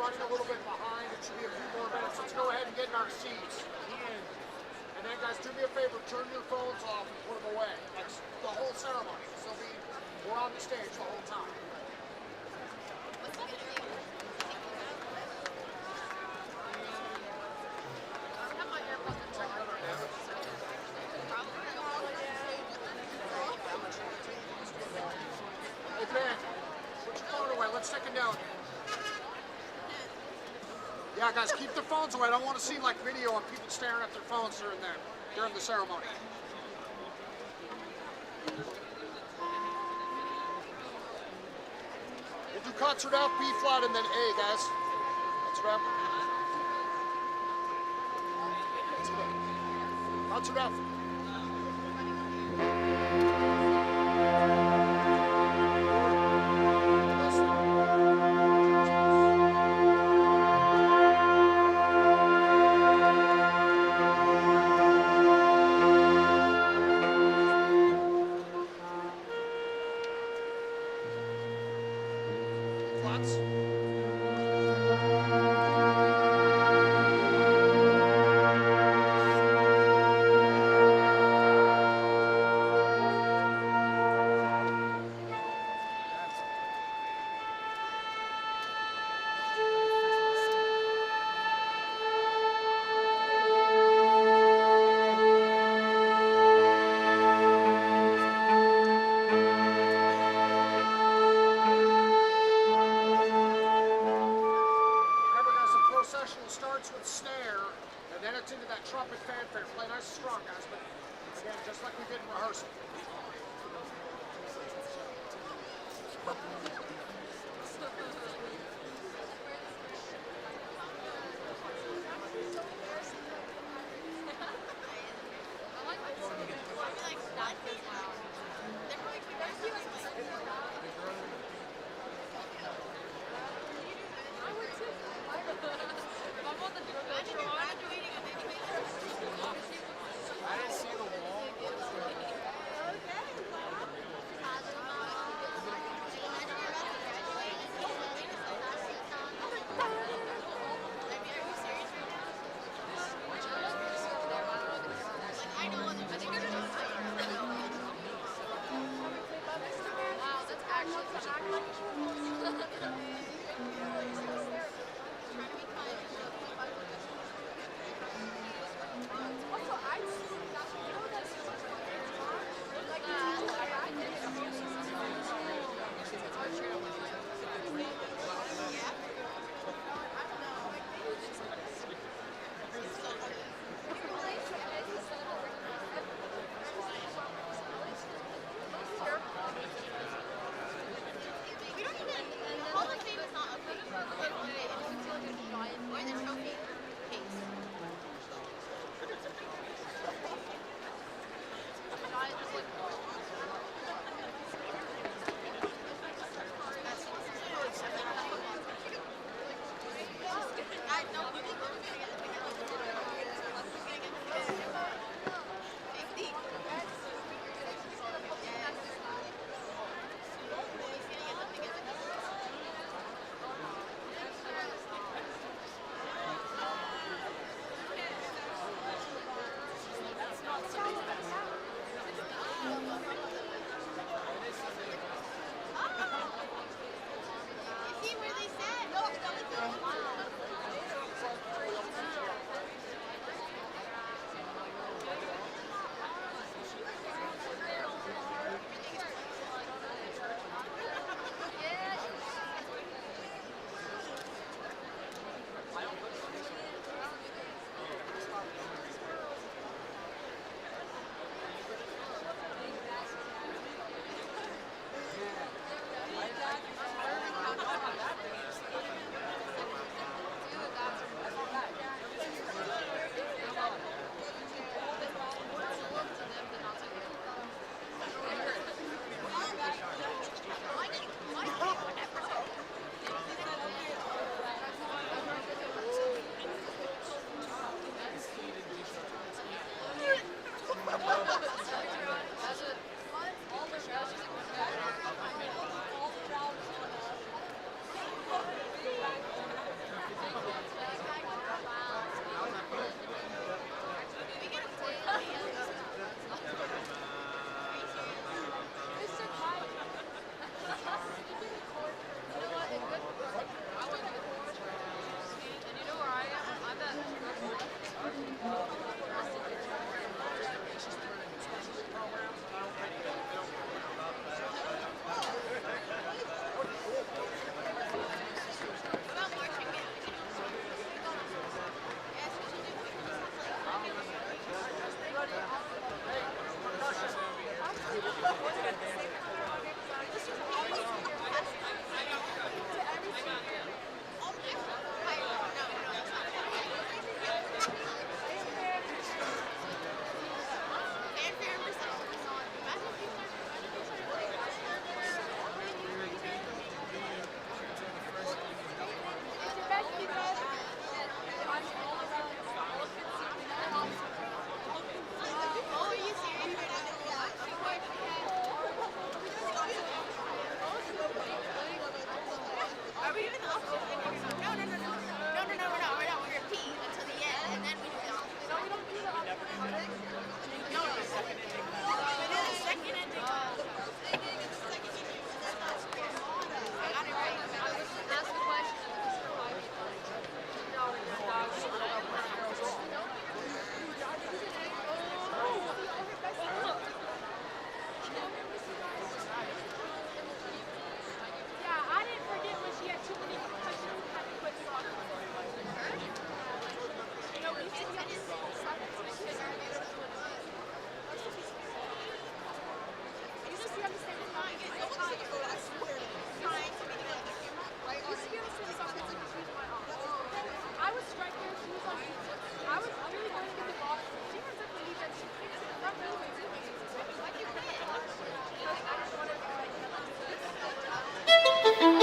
running a little bit behind. It should be a few more minutes. Let's go ahead and get in our seats. And then, guys, do me a favor. Turn your phones off and put them away. Like the whole ceremony. So we're on the stage the whole time. Hey, Ben, put your phone away. Let's take a note. Yeah, guys, keep the phones away. I don't want to see like video of people staring at their phones during the ceremony. We'll do concert F, B flat, and then A, guys. Concert F. Concert F. Starts with snare, and then it's into that trumpet fanfare. Play nice and strong, guys, but again, just like we did in rehearsal.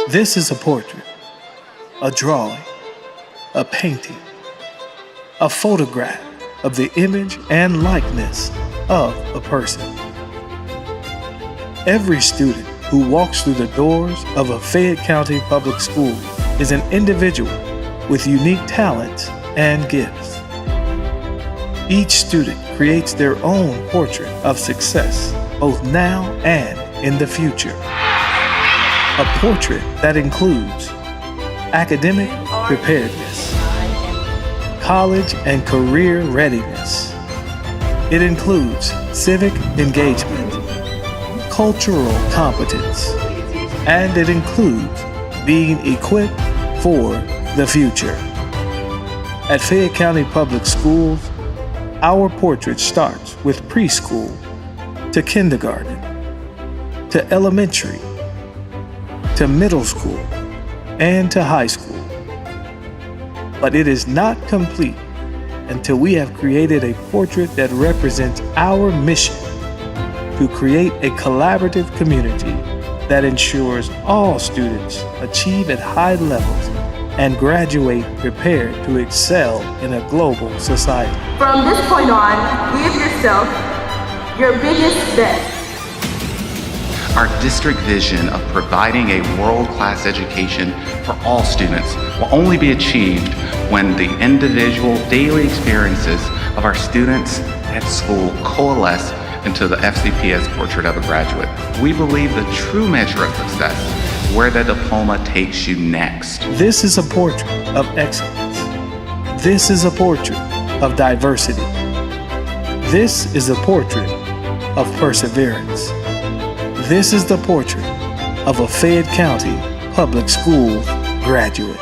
This is a portrait, a drawing, a painting, a photograph of the image and likeness of a person. Every student who walks through the doors of a Fayette County public school is an individual with unique talents and gifts. Each student creates their own portrait of success, both now and in the future. A portrait that includes academic preparedness, college and career readiness. It includes civic engagement, cultural competence, and it includes being equipped for the future. At Fayette County Public Schools, our portrait starts with preschool to kindergarten, to elementary, to middle school, and to high school. But it is not complete until we have created a portrait that represents our mission to create a collaborative community that ensures all students achieve at high levels and graduate prepared to excel in a global society. From this point on, give yourself your biggest bet. Our district vision of providing a world-class education for all students will only be achieved when the individual daily experiences of our students at school coalesce into the FCPS portrait of a graduate. We believe the true measure of success is where the diploma takes you next. This is a portrait of excellence. This is a portrait of diversity. This is a portrait of perseverance. This is the portrait of a Fayette County Public School graduate.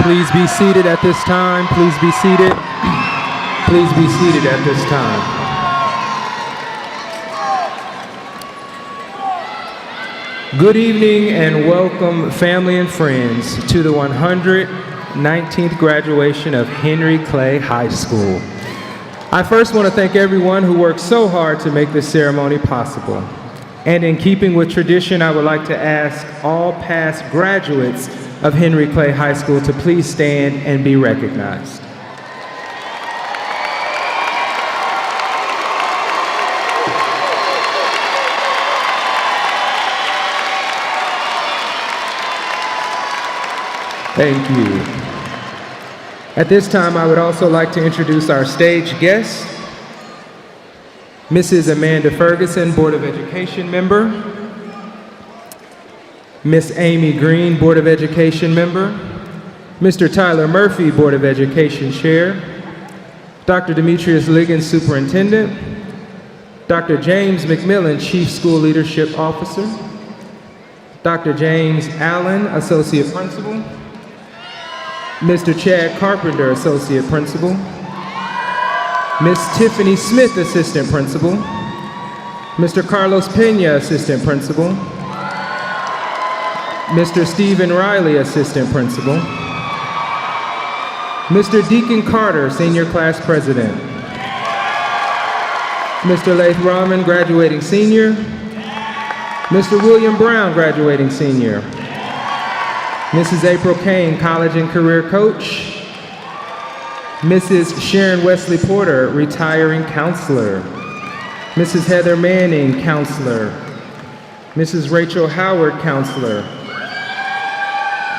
Please be seated at this time. Please be seated. Please be seated at this time. Good evening and welcome, family and friends, to the 119th graduation of Henry Clay High School. I first want to thank everyone who worked so hard to make this ceremony possible. And in keeping with tradition, I would like to ask all past graduates of Henry Clay High School to please stand and be recognized. Thank you. At this time, I would also like to introduce our stage guests. Mrs. Amanda Ferguson, Board of Education member. Miss Amy Green, Board of Education member. Mr. Tyler Murphy, Board of Education chair. Dr. Demetrius Liggins, Superintendent. Dr. James McMillan, Chief School Leadership Officer. Dr. James Allen, Associate Principal. Mr. Chad Carpenter, Associate Principal. Miss Tiffany Smith, Assistant Principal. Mr. Carlos Pena, Assistant Principal. Mr. Stephen Riley, Assistant Principal. Mr. Deacon Carter, Senior Class President. Mr. Laith Rahman, Graduating Senior. Mr. William Brown, Graduating Senior. Mrs. April Kane, College and Career Coach. Mrs. Sharon Wesley Porter, Retiring Counselor. Mrs. Heather Manning, Counselor. Mrs. Rachel Howard, Counselor.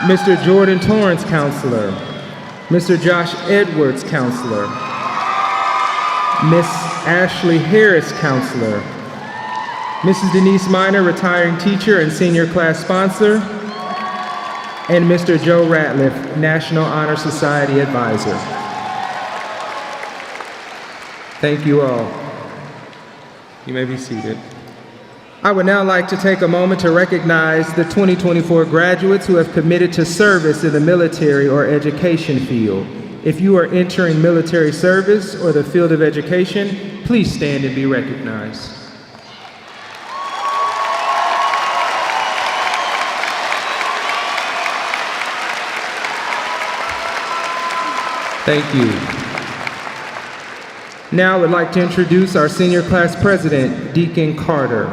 Mr. Jordan Torrance, Counselor. Mr. Josh Edwards, Counselor. Miss Ashley Harris, Counselor. Mrs. Denise Miner, Retiring Teacher and Senior Class Sponsor. And Mr. Joe Ratliff, National Honor Society Advisor. Thank you all. You may be seated. I would now like to take a moment to recognize the 2024 graduates who have committed to service in the military or education field. If you are entering military service or the field of education, please stand and be recognized. Thank you. Now I would like to introduce our senior class president, Deacon Carter.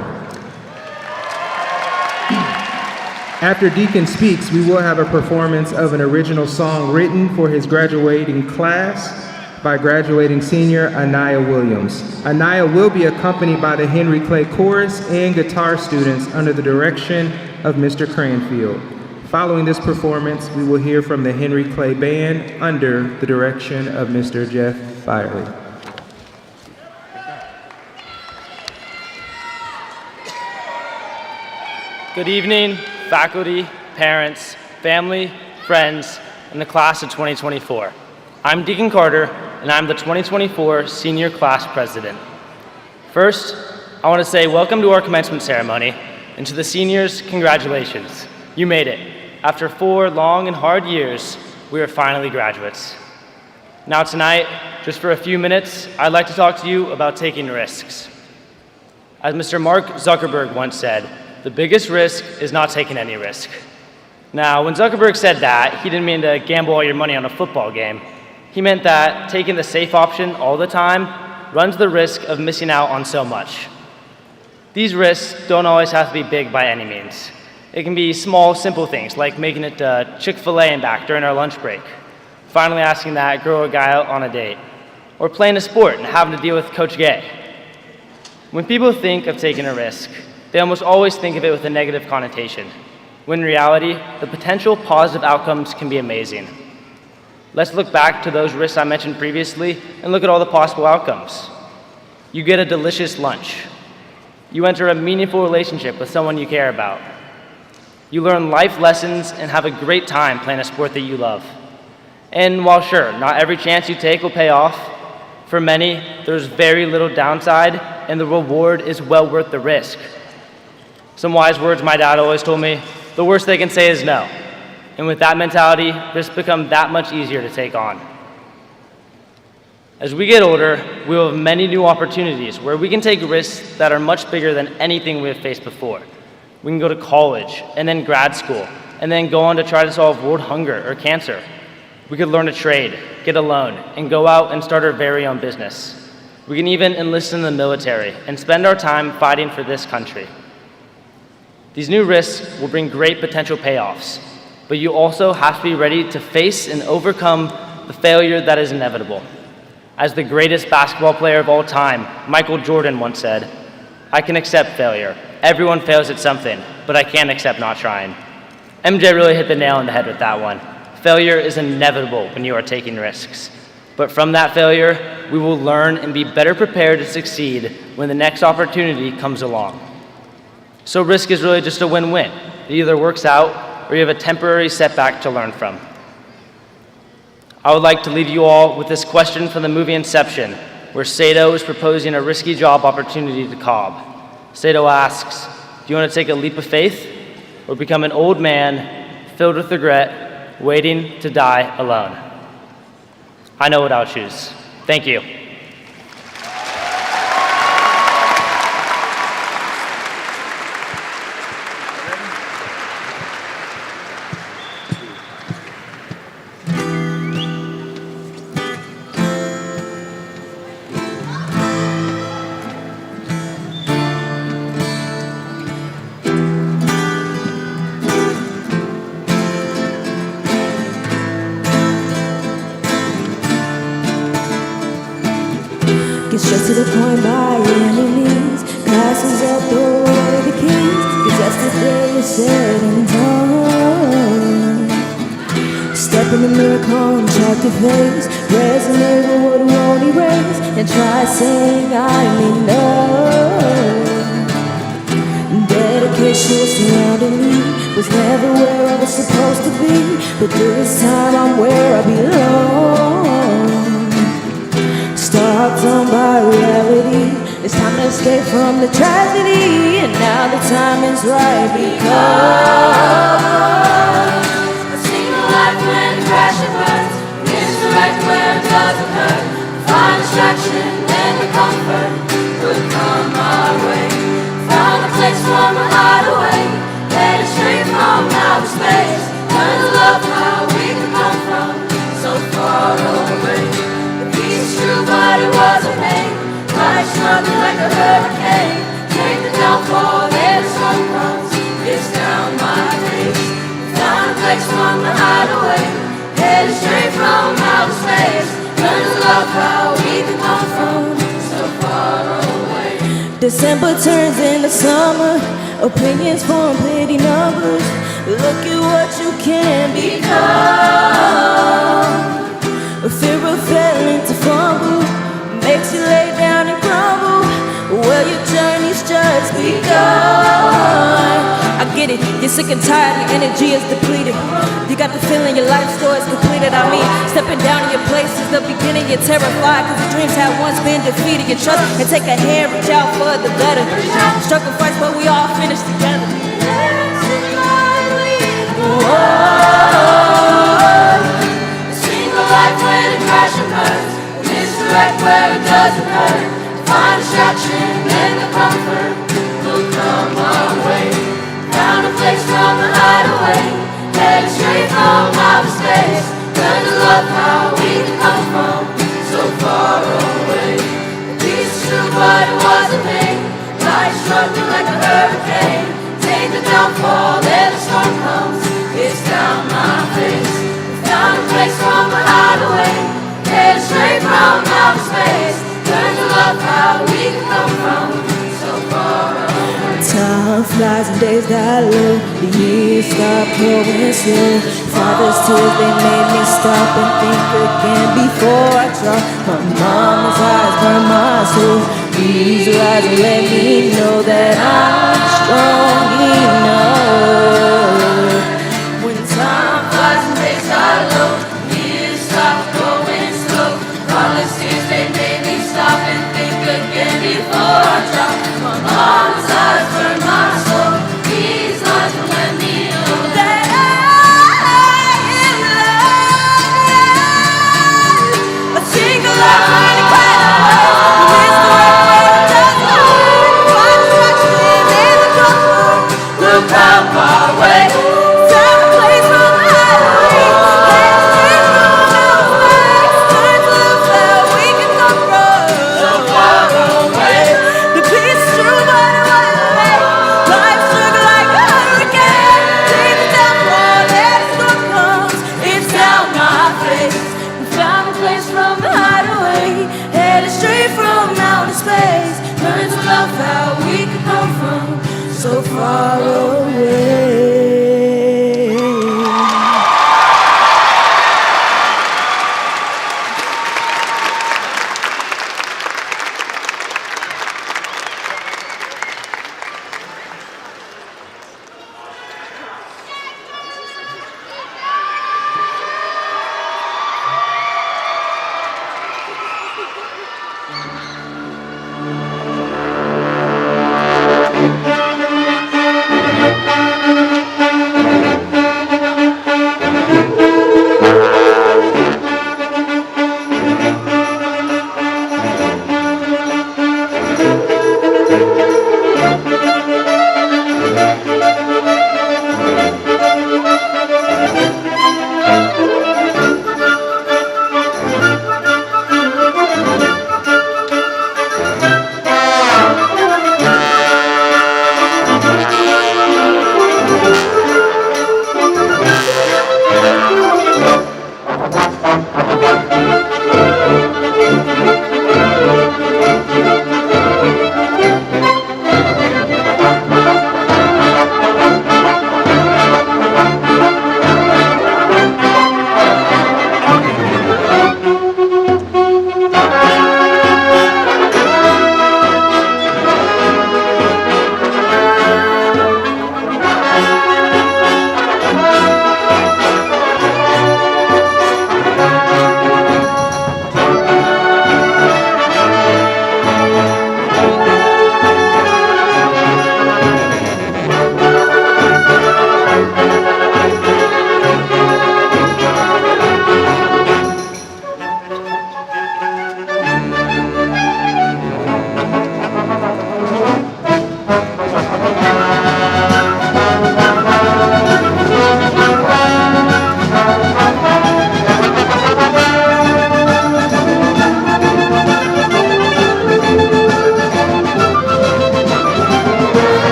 After Deacon speaks, we will have a performance of an original song written for his graduating class by graduating senior Anaya Williams. Anaya will be accompanied by the Henry Clay Chorus and guitar students under the direction of Mr. Cranfield. Following this performance, we will hear from the Henry Clay Band under the direction of Mr. Jeff Firely. Good evening, faculty, parents, family, friends, and the class of 2024. I'm Deacon Carter, and I'm the 2024 Senior Class President. First, I want to say welcome to our commencement ceremony, and to the seniors, congratulations. You made it. After 4 long and hard years, we are finally graduates. Now tonight, just for a few minutes, I'd like to talk to you about taking risks. As Mr. Mark Zuckerberg once said, the biggest risk is not taking any risk. Now, when Zuckerberg said that, he didn't mean to gamble all your money on a football game. He meant that taking the safe option all the time runs the risk of missing out on so much. These risks don't always have to be big by any means. It can be small, simple things, like making it to Chick-fil-A and back during our lunch break, finally asking that girl or guy out on a date, or playing a sport and having to deal with Coach Gay. When people think of taking a risk, they almost always think of it with a negative connotation, when in reality, the potential positive outcomes can be amazing. Let's look back to those risks I mentioned previously and look at all the possible outcomes. You get a delicious lunch. You enter a meaningful relationship with someone you care about. You learn life lessons and have a great time playing a sport that you love. And while sure, not every chance you take will pay off, for many, there's very little downside and the reward is well worth the risk. Some wise words my dad always told me, the worst they can say is no. And with that mentality, risks become that much easier to take on. As we get older, we will have many new opportunities where we can take risks that are much bigger than anything we have faced before. We can go to college, and then grad school, and then go on to try to solve world hunger or cancer. We could learn a trade, get a loan, and go out and start our very own business. We can even enlist in the military and spend our time fighting for this country. These new risks will bring great potential payoffs, but you also have to be ready to face and overcome the failure that is inevitable. As the greatest basketball player of all time, Michael Jordan once said, "I can accept failure. Everyone fails at something, but I can't accept not trying." MJ really hit the nail on the head with that one. Failure is inevitable when you are taking risks. But from that failure, we will learn and be better prepared to succeed when the next opportunity comes along. So risk is really just a win-win. It either works out or you have a temporary setback to learn from. I would like to leave you all with this question from the movie Inception, where Sato is proposing a risky job opportunity to Cobb. Sato asks, do you want to take a leap of faith or become an old man filled with regret, waiting to die alone? I know what I'll choose. Thank you. Get straight to the point by any means. Glasses up, throw away the keys. 'Cause that's the day you said and done. Step in the mirror, contract your face. Resonate with what you won't erase. And try saying I mean love. Dedication was surrounding me. Was never where I was supposed to be. But this time I'm where I belong. Stalked on by reality. It's time to escape from the tragedy. And now the time is right because a single life when it crash and burns. Misdirect where it doesn't hurt. Find distraction and the comfort would come our way. Found a place from a hideaway. Headed straight from outer space. Learn to love how we can come from so far away. True, but it wasn't me. Life struck me like a hurricane. Take the downfall, then the sun comes. It's down my face. Found a place from the hideaway. Headed straight from outer space. Learn to love how we can come from so far away. December turns into summer. Opinions form pretty numbers. Look at what you can become. A fear of failing to fumble makes you lay down and crumble. Well, your journey's just begun. I get it, you're sick and tired, your energy is depleted. You got the feeling your life story is completed. I mean, stepping down in your place is the beginning. You're terrified because your dreams have once been defeated. You trust and take a hand, reach out for the better. Struggle first, but we all finish together. Life when it crash and burns. Misdirect where it doesn't hurt. Find distraction and the comfort will come our way. Found a place from the hideaway. Headed straight from outer space. Learn to love how we can come from so far away. Peace is true, but it wasn't me. Life struck me like a hurricane. Take the downfall, then the storm comes. It's down my face. Found a place from a hideaway. Headed straight from outer space. Learn to love how we can come from so far away. Time flies and days die low. The years stop going slow. Father's tears, they made me stop and think again before I try. My mama's eyes burn my soul. These lies will let me know that I'm strong enough. When time flies and days die low, years stop going slow. Father's tears, they made me stop and think again before I drop. My mama's eyes burn my soul. These lies will let me know that of how we could come from so far away.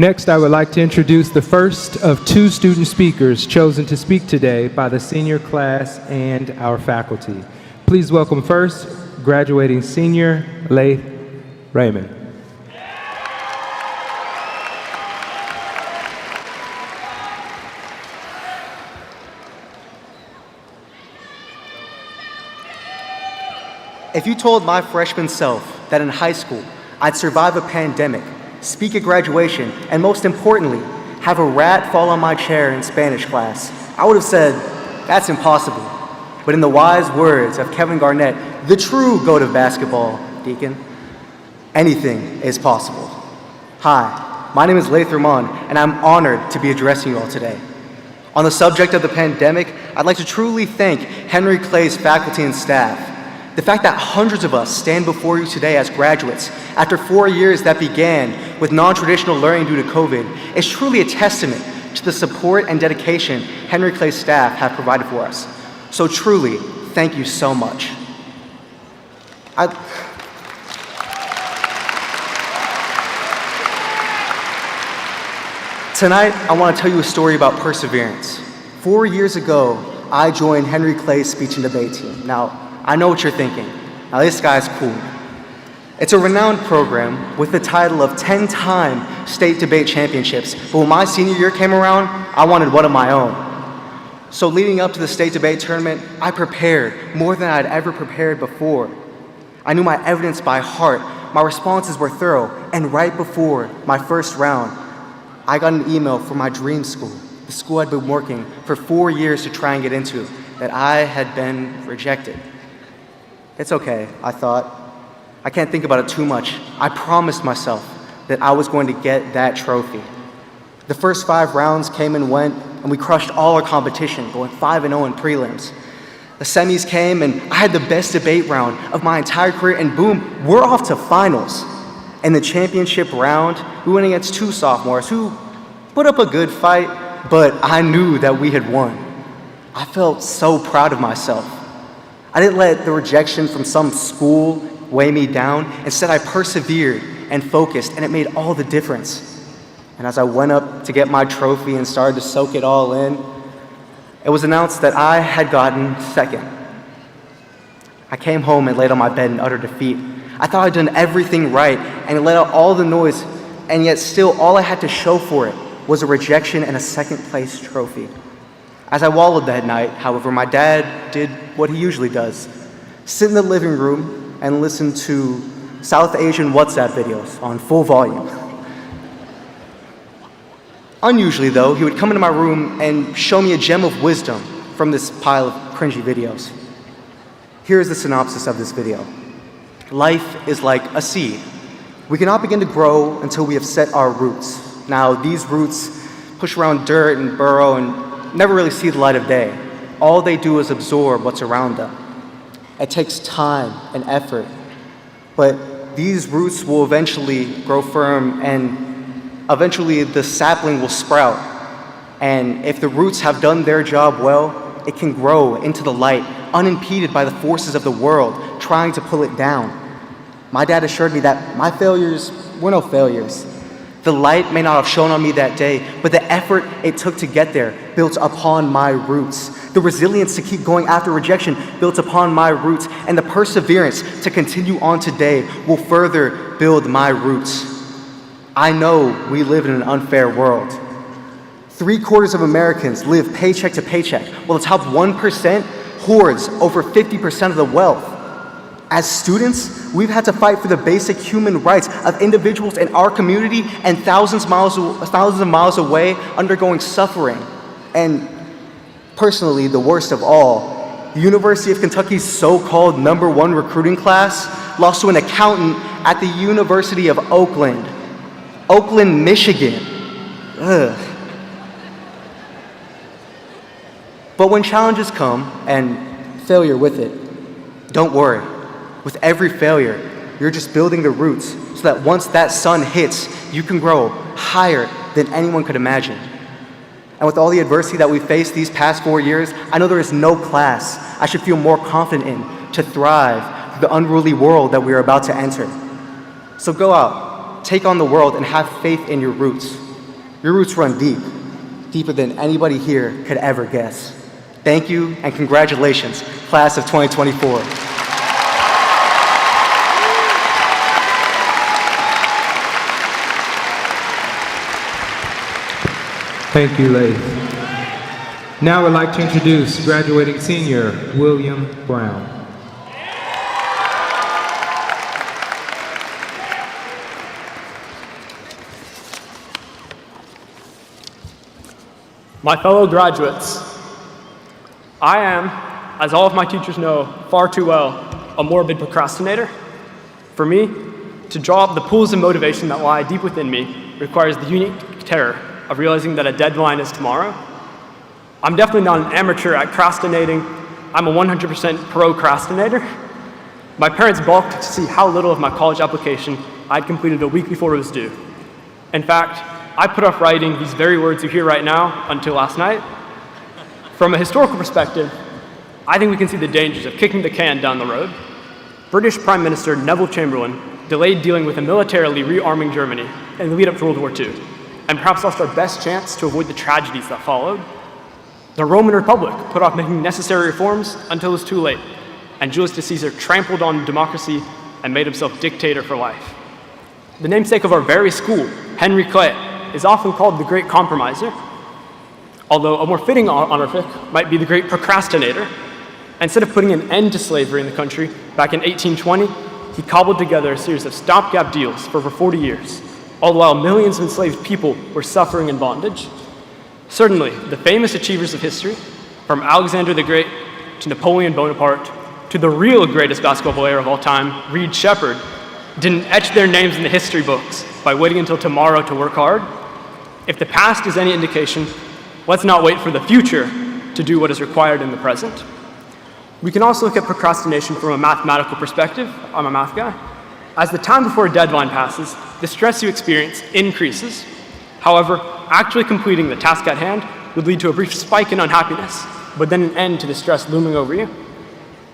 Next, I would like to introduce the first of two student speakers chosen to speak today by the senior class and our faculty. Please welcome first, graduating senior Laith Rayman. If you told my freshman self that in high school I'd survive a pandemic, speak at graduation, and most importantly, have a rat fall on my chair in Spanish class, I would have said, that's impossible. But in the wise words of Kevin Garnett, the true GOAT of basketball, Deacon, anything is possible. Hi, my name is Laith Rayman, and I'm honored to be addressing you all today. On the subject of the pandemic, I'd like to truly thank Henry Clay's faculty and staff. The fact that hundreds of us stand before you today as graduates after 4 years that began with non-traditional learning due to COVID is truly a testament to the support and dedication Henry Clay's staff have provided for us. So truly, thank you so much. Tonight, I want to tell you a story about perseverance. 4 years ago, I joined Henry Clay's speech and debate team. Now, I know what you're thinking. Now, this guy's cool. It's a renowned program with the title of 10-time state debate championships. But when my senior year came around, I wanted one of my own. So leading up to the state debate tournament, I prepared more than I'd ever prepared before. I knew my evidence by heart. My responses were thorough. And right before my first round, I got an email from my dream school, the school I'd been working for 4 years to try and get into, that I had been rejected. It's okay, I thought. I can't think about it too much. I promised myself that I was going to get that trophy. The first 5 rounds came and went, and we crushed all our competition, going 5-0 in prelims. The semis came, and I had the best debate round of my entire career, and boom, we're off to finals. In the championship round, we went against 2 sophomores who put up a good fight, but I knew that we had won. I felt so proud of myself. I didn't let the rejection from some school weigh me down. Instead, I persevered and focused, and it made all the difference. And as I went up to get my trophy and started to soak it all in, it was announced that I had gotten second. I came home and laid on my bed in utter defeat. I thought I'd done everything right and let out all the noise, and yet still all I had to show for it was a rejection and a second place trophy. As I wallowed that night, however, my dad did what he usually does, sit in the living room and listen to South Asian WhatsApp videos on full volume. Unusually though, he would come into my room and show me a gem of wisdom from this pile of cringy videos. Here's the synopsis of this video. Life is like a seed. We cannot begin to grow until we have set our roots. Now, these roots push around dirt and burrow and never really see the light of day. All they do is absorb what's around them. It takes time and effort, but these roots will eventually grow firm, and eventually the sapling will sprout. And if the roots have done their job well, it can grow into the light, unimpeded by the forces of the world trying to pull it down. My dad assured me that my failures were no failures. The light may not have shone on me that day, but the effort it took to get there built upon my roots. The resilience to keep going after rejection built upon my roots, and the perseverance to continue on today will further build my roots. I know we live in an unfair world. 3/4 of Americans live paycheck to paycheck, while the top 1% hoards over 50% of the wealth. As students, we've had to fight for the basic human rights of individuals in our community and thousands of miles away undergoing suffering. And personally, the worst of all, the University of Kentucky's so-called #1 recruiting class lost to an accountant at the University of Oakland, Michigan. Ugh. But when challenges come, and failure with it, don't worry. With every failure, you're just building the roots so that once that sun hits, you can grow higher than anyone could imagine. And with all the adversity that we've faced these past 4 years, I know there is no class I should feel more confident in to thrive through the unruly world that we are about to enter. So go out, take on the world, and have faith in your roots. Your roots run deep, deeper than anybody here could ever guess. Thank you and congratulations, class of 2024. Thank you, Lath. Now I'd like to introduce graduating senior William Brown. My fellow graduates, I am, as all of my teachers know far too well, a morbid procrastinator. For me, to draw up the pools of motivation that lie deep within me requires the unique terror of realizing that a deadline is tomorrow. I'm definitely not an amateur at procrastinating. I'm a 100% procrastinator. My parents balked to see how little of my college application I'd completed a week before it was due. In fact, I put off writing these very words you hear right now until last night. From a historical perspective, I think we can see the dangers of kicking the can down the road. British Prime Minister Neville Chamberlain delayed dealing with a militarily rearming Germany in the lead up to World War II, and perhaps lost our best chance to avoid the tragedies that followed. The Roman Republic put off making necessary reforms until it was too late, and Julius Caesar trampled on democracy and made himself dictator for life. The namesake of our very school, Henry Clay, is often called the Great Compromiser, although a more fitting honorific might be the Great Procrastinator. Instead of putting an end to slavery in the country back in 1820, he cobbled together a series of stopgap deals for over 40 years, all the while millions of enslaved people were suffering in bondage. Certainly, the famous achievers of history, from Alexander the Great to Napoleon Bonaparte to the real greatest basketball player of all time, Reed Shepherd, didn't etch their names in the history books by waiting until tomorrow to work hard. If the past is any indication, let's not wait for the future to do what is required in the present. We can also look at procrastination from a mathematical perspective. I'm a math guy. As the time before a deadline passes, the stress you experience increases. However, actually completing the task at hand would lead to a brief spike in unhappiness, but then an end to the stress looming over you.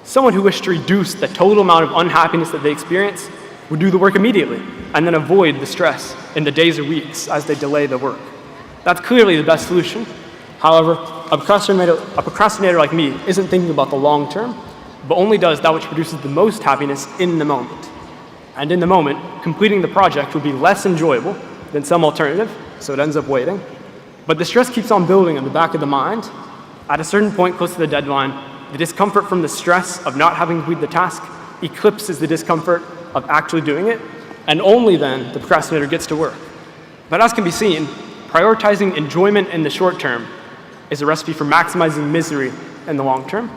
Someone who wished to reduce the total amount of unhappiness that they experience would do the work immediately and then avoid the stress in the days or weeks as they delay the work. That's clearly the best solution. However, a procrastinator like me isn't thinking about the long term, but only does that which produces the most happiness in the moment. And in the moment, completing the project would be less enjoyable than some alternative, so it ends up waiting. But the stress keeps on building in the back of the mind. At a certain point close to the deadline, the discomfort from the stress of not having completed the task eclipses the discomfort of actually doing it, and only then the procrastinator gets to work. But as can be seen, prioritizing enjoyment in the short term is a recipe for maximizing misery in the long term.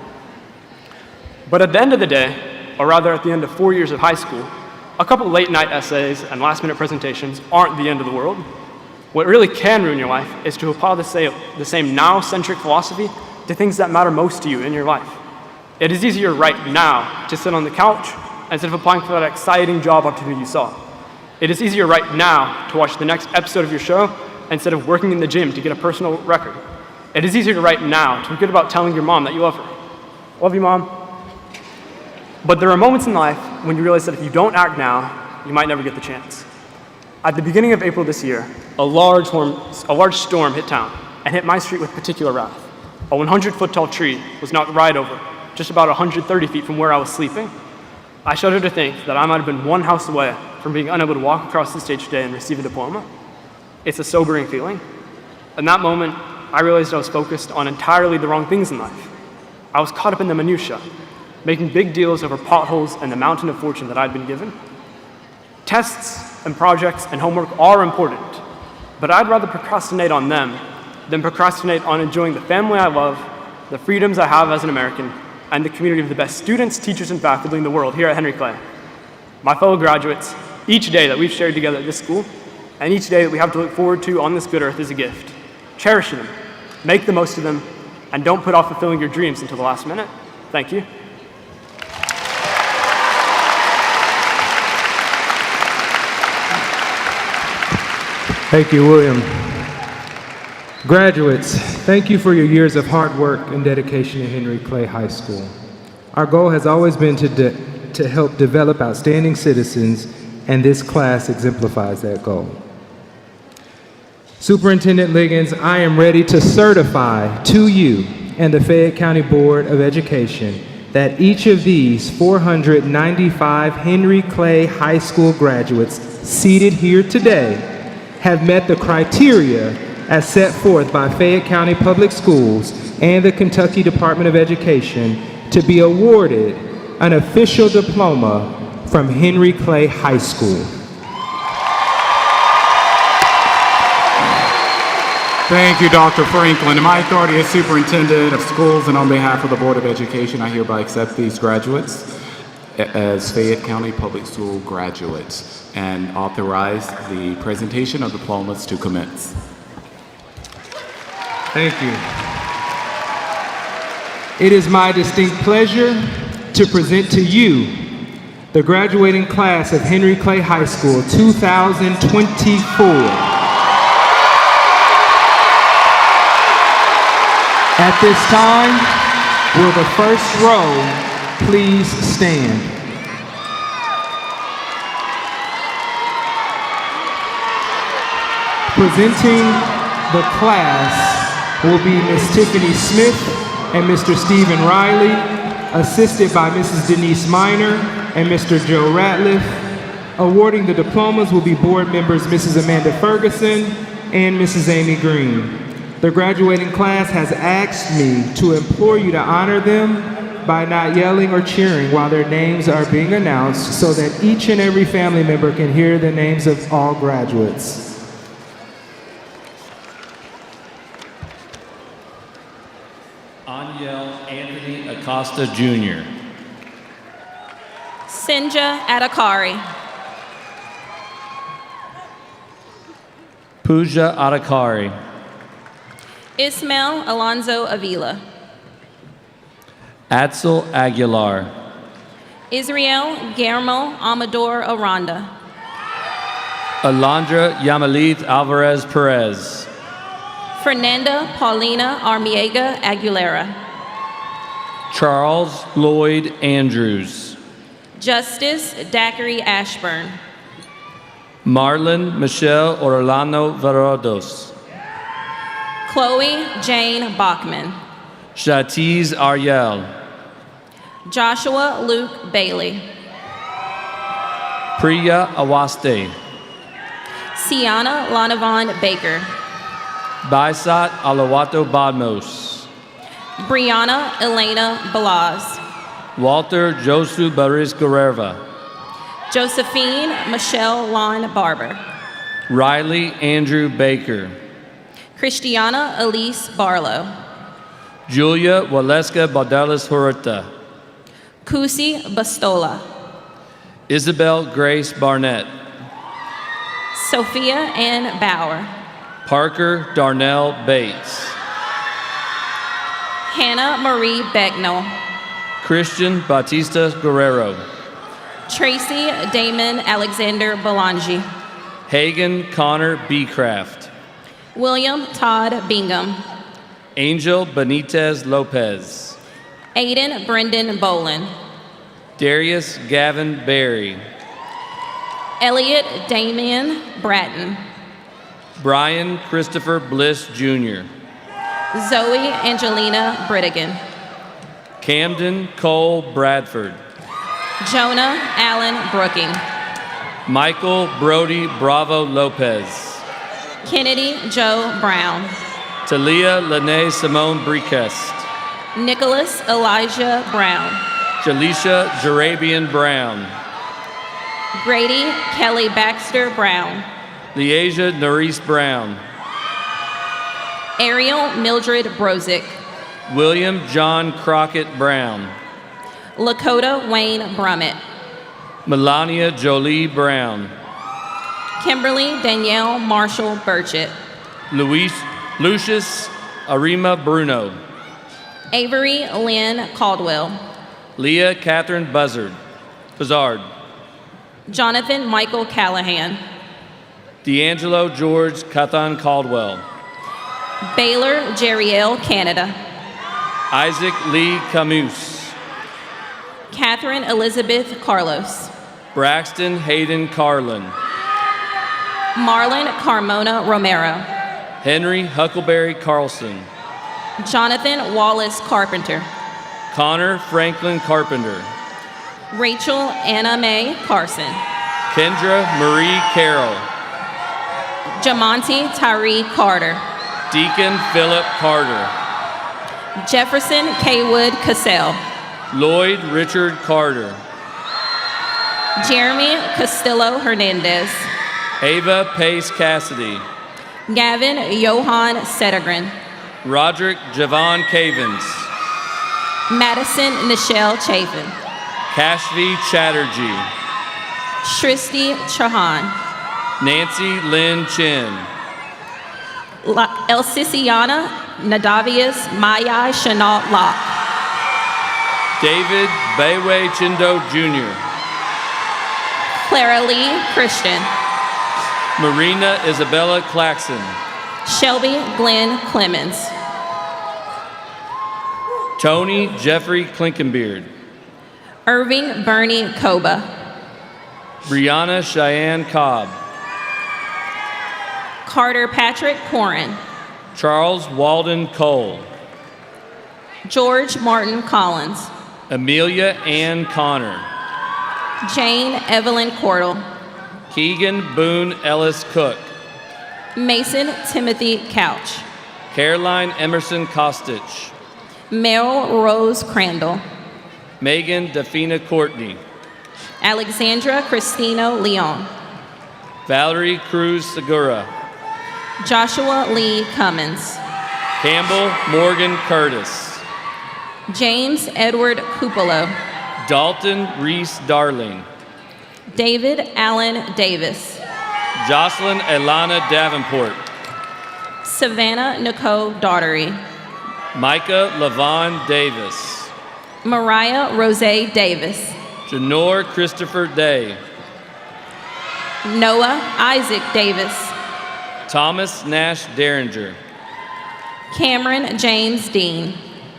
But at the end of the day, or rather at the end of 4 years of high school, a couple late night essays and last minute presentations aren't the end of the world. What really can ruin your life is to apply the same now-centric philosophy to things that matter most to you in your life. It is easier right now to sit on the couch instead of applying for that exciting job opportunity you saw. It is easier right now to watch the next episode of your show instead of working in the gym to get a personal record. It is easier right now to forget about telling your mom that you love her. Love you, Mom. But there are moments in life when you realize that if you don't act now, you might never get the chance. At the beginning of April this year, a large storm hit town and hit my street with particular wrath. A 100-foot tall tree was knocked right over, just about 130 feet from where I was sleeping. I shudder to think that I might have been one house away from being unable to walk across the stage today and receive a diploma. It's a sobering feeling. In that moment, I realized I was focused on entirely the wrong things in life. I was caught up in the minutiae, making big deals over potholes and the mountain of fortune that I'd been given. Tests and projects and homework are important, but I'd rather procrastinate on them than procrastinate on enjoying the family I love, the freedoms I have as an American, and the community of the best students, teachers, and faculty in the world here at Henry Clay. My fellow graduates, each day that we've shared together at this school, and each day that we have to look forward to on this good earth is a gift. Cherish them, make the most of them, and don't put off fulfilling your dreams until the last minute. Thank you. Thank you, William. Graduates, thank you for your years of hard work and dedication at Henry Clay High School. Our goal has always been to help develop outstanding citizens, and this class exemplifies that goal. Superintendent Liggins, I am ready to certify to you and the Fayette County Board of Education that each of these 495 Henry Clay High School graduates seated here today have met the criteria as set forth by Fayette County Public Schools and the Kentucky Department of Education to be awarded an official diploma from Henry Clay High School. Thank you, Dr. Franklin. In my authority as superintendent of schools and on behalf of the Board of Education, I hereby accept these graduates as Fayette County Public School graduates and authorize the presentation of diplomas to commence. Thank you. It is my distinct pleasure to present to you the graduating class of Henry Clay High School 2024. At this time, will the first row please stand? Presenting the class will be Ms. Tiffany Smith and Mr. Stephen Riley, assisted by Mrs. Denise Minor and Mr. Joe Ratliff. Awarding the diplomas will be board members Mrs. Amanda Ferguson and Mrs. Amy Green. The graduating class has asked me to implore you to honor them by not yelling or cheering while their names are being announced so that each and every family member can hear the names of all graduates. Aniel Anthony Acosta Jr. Sinja Adakari. Pooja Adakari. Ismael Alonzo Avila. Axel Aguilar. Israel Guillermo Amador Aranda. Alondra Yamalith Alvarez Perez. Fernanda Paulina Armiega Aguilera. Charles Lloyd Andrews. Justice Daiquiri Ashburn. Marlon Michelle Orlando Varados. Chloe Jane Bachman. Shatiz Ariel. Joshua Luke Bailey. Priya Awaste. Sienna Lanavon Baker. Baisat Alawato Badmos. Brianna Elena Balaz. Walter Josu Baris Guerreva. Josephine Michelle Lon Barber. Riley Andrew Baker. Christiana Elise Barlow. Julia Waleska Baldelas Huerta. Kusi Bastola. Isabel Grace Barnett. Sophia Ann Bauer. Parker Darnell Bates. Hannah Marie Becknell. Christian Batista Guerrero. Tracy Damon Alexander Belangi. Hagen Connor Beecraft. William Todd Bingham. Angel Benitez Lopez. Aiden Brendan Bolin. Darius Gavin Berry. Elliot Damian Bratton. Brian Christopher Bliss Jr. Zoe Angelina Britigan. Camden Cole Bradford. Jonah Allen Brooking. Michael Brody Bravo Lopez. Kennedy Joe Brown. Talia Lene Simone Briquest. Nicholas Elijah Brown. Jaleisha Jarabian Brown. Grady Kelly Baxter Brown. Leasia Norris Brown. Ariel Mildred Brozick. William John Crockett Brown. Lakota Wayne Brummett. Melania Jolie Brown. Kimberly Danielle Marshall Burchett. Lucius Arima Bruno. Avery Lynn Caldwell. Leah Catherine Buzzard. Jonathan Michael Callahan. D'Angelo George Cathan Caldwell. Baylor Jeriel Canada. Isaac Lee Camus. Catherine Elizabeth Carlos. Braxton Hayden Carlin. Marlon Carmona Romero. Henry Huckleberry Carlson. Jonathan Wallace Carpenter. Connor Franklin Carpenter. Rachel Anna Mae Carson. Kendra Marie Carroll. Jamonte Tyree Carter. Deacon Philip Carter. Jefferson Kaywood Cassell. Lloyd Richard Carter. Jeremy Castillo Hernandez. Ava Pace Cassidy. Gavin Johan Settergren. Roderick Javon Cavens. Madison Nichelle Chafin. Kashvi Chatterjee. Shristi Chauhan. Nancy Lynn Chin. Elsiciana Nadavius Maya Chenault Locke. David Bayway Chindo Jr. Clara Lee Christian. Marina Isabella Claxon. Shelby Glenn Clemens. Tony Jeffrey Klinkenbeard. Irving Bernie Koba. Brianna Cheyenne Cobb. Carter Patrick Corin. Charles Walden Cole. George Martin Collins. Amelia Ann Connor. Jane Evelyn Cordell. Keegan Boone Ellis Cook. Mason Timothy Couch. Caroline Emerson Kostich. Meryl Rose Crandall. Megan Defina Courtney. Alexandra Cristino Leon. Valerie Cruz Segura. Joshua Lee Cummins. Campbell Morgan Curtis. James Edward Cupolo. Dalton Reese Darling. David Allen Davis. Jocelyn Elana Davenport. Savannah Nicole Daughtery. Micah Lavon Davis. Mariah Rose Davis. Janor Christopher Day. Noah Isaac Davis. Thomas Nash Derringer. Cameron James Dean.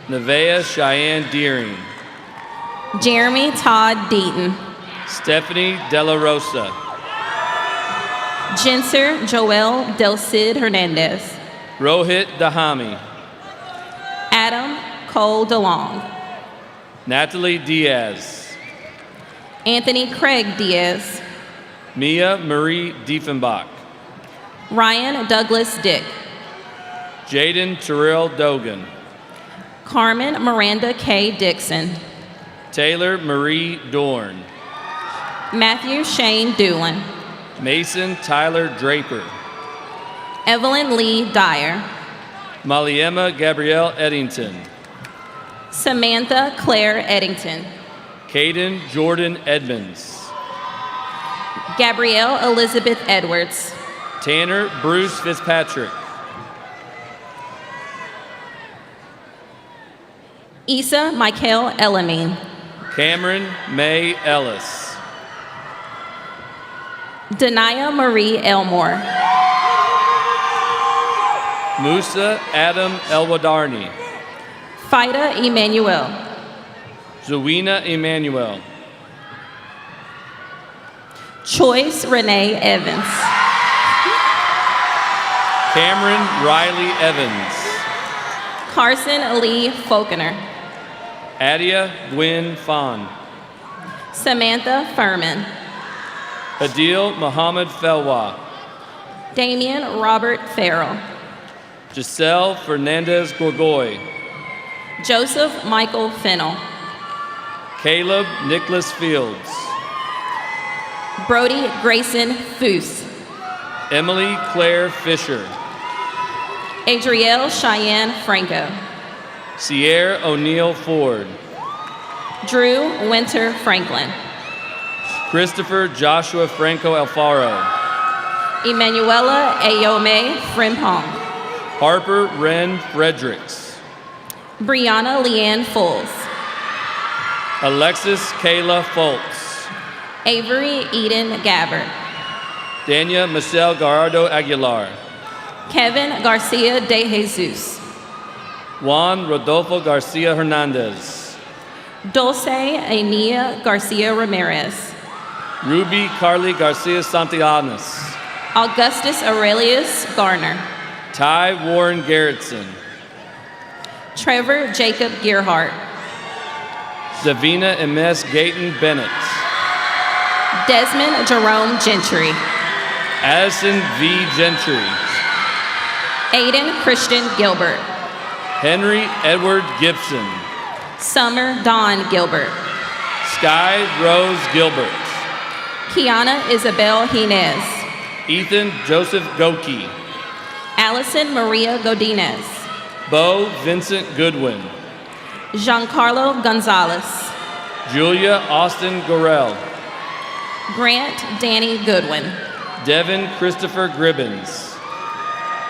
Nevaeh Cheyenne Deering. Jeremy Todd Deaton. Stephanie Della Rosa. Jenser Joel Del Cid Hernandez. Rohit Dahami. Adam Cole DeLong. Natalie Diaz. Anthony Craig Diaz. Mia Marie Diefenbach. Ryan Douglas Dick. Jaden Terrell Dogan. Carmen Miranda K. Dixon. Taylor Marie Dorn. Matthew Shane Doolin. Mason Tyler Draper. Evelyn Lee Dyer. Maliema Gabrielle Eddington. Samantha Claire Eddington. Caden Jordan Edmonds. Gabrielle Elizabeth Edwards. Tanner Bruce Fitzpatrick. Issa Michael Elamine. Cameron May Ellis. Denia Marie Elmore. Musa Adam Elwadarni. Fida Emmanuel. Zawina Emmanuel. Choice Renee Evans. Cameron Riley Evans. Carson Lee Falconer. Adia Gwen Fawn. Samantha Furman. Adil Muhammad Felwa. Damian Robert Farrell. Giselle Fernandez Gorgoy. Joseph Michael Fennell. Caleb Nicholas Fields. Brody Grayson Foose. Emily Claire Fisher. Adrielle Cheyenne Franco. Sierra O'Neill Ford. Drew Winter Franklin. Christopher Joshua Franco Alfaro. Emanuela Ayome Frimpong. Harper Wren Fredericks. Brianna Leanne Foles. Alexis Kayla Foltz. Avery Eden Gabbard. Dania Michelle Garardo Aguilar. Kevin Garcia de Jesus. Juan Rodolfo Garcia Hernandez. Dulce Ania Garcia Ramirez. Ruby Carly Garcia Santillanes. Augustus Aurelius Garner. Ty Warren Garrettson. Trevor Jacob Gearhart. Davina Ms. Gayton Bennett. Desmond Jerome Gentry. Addison V. Gentry. Aiden Christian Gilbert. Henry Edward Gibson. Summer Dawn Gilbert. Sky Rose Gilbert. Kiana Isabel Jinez. Ethan Joseph Goki. Allison Maria Godinez. Bo Vincent Goodwin. Giancarlo Gonzalez. Julia Austin Gorell. Grant Danny Goodwin. Devin Christopher Gribbins.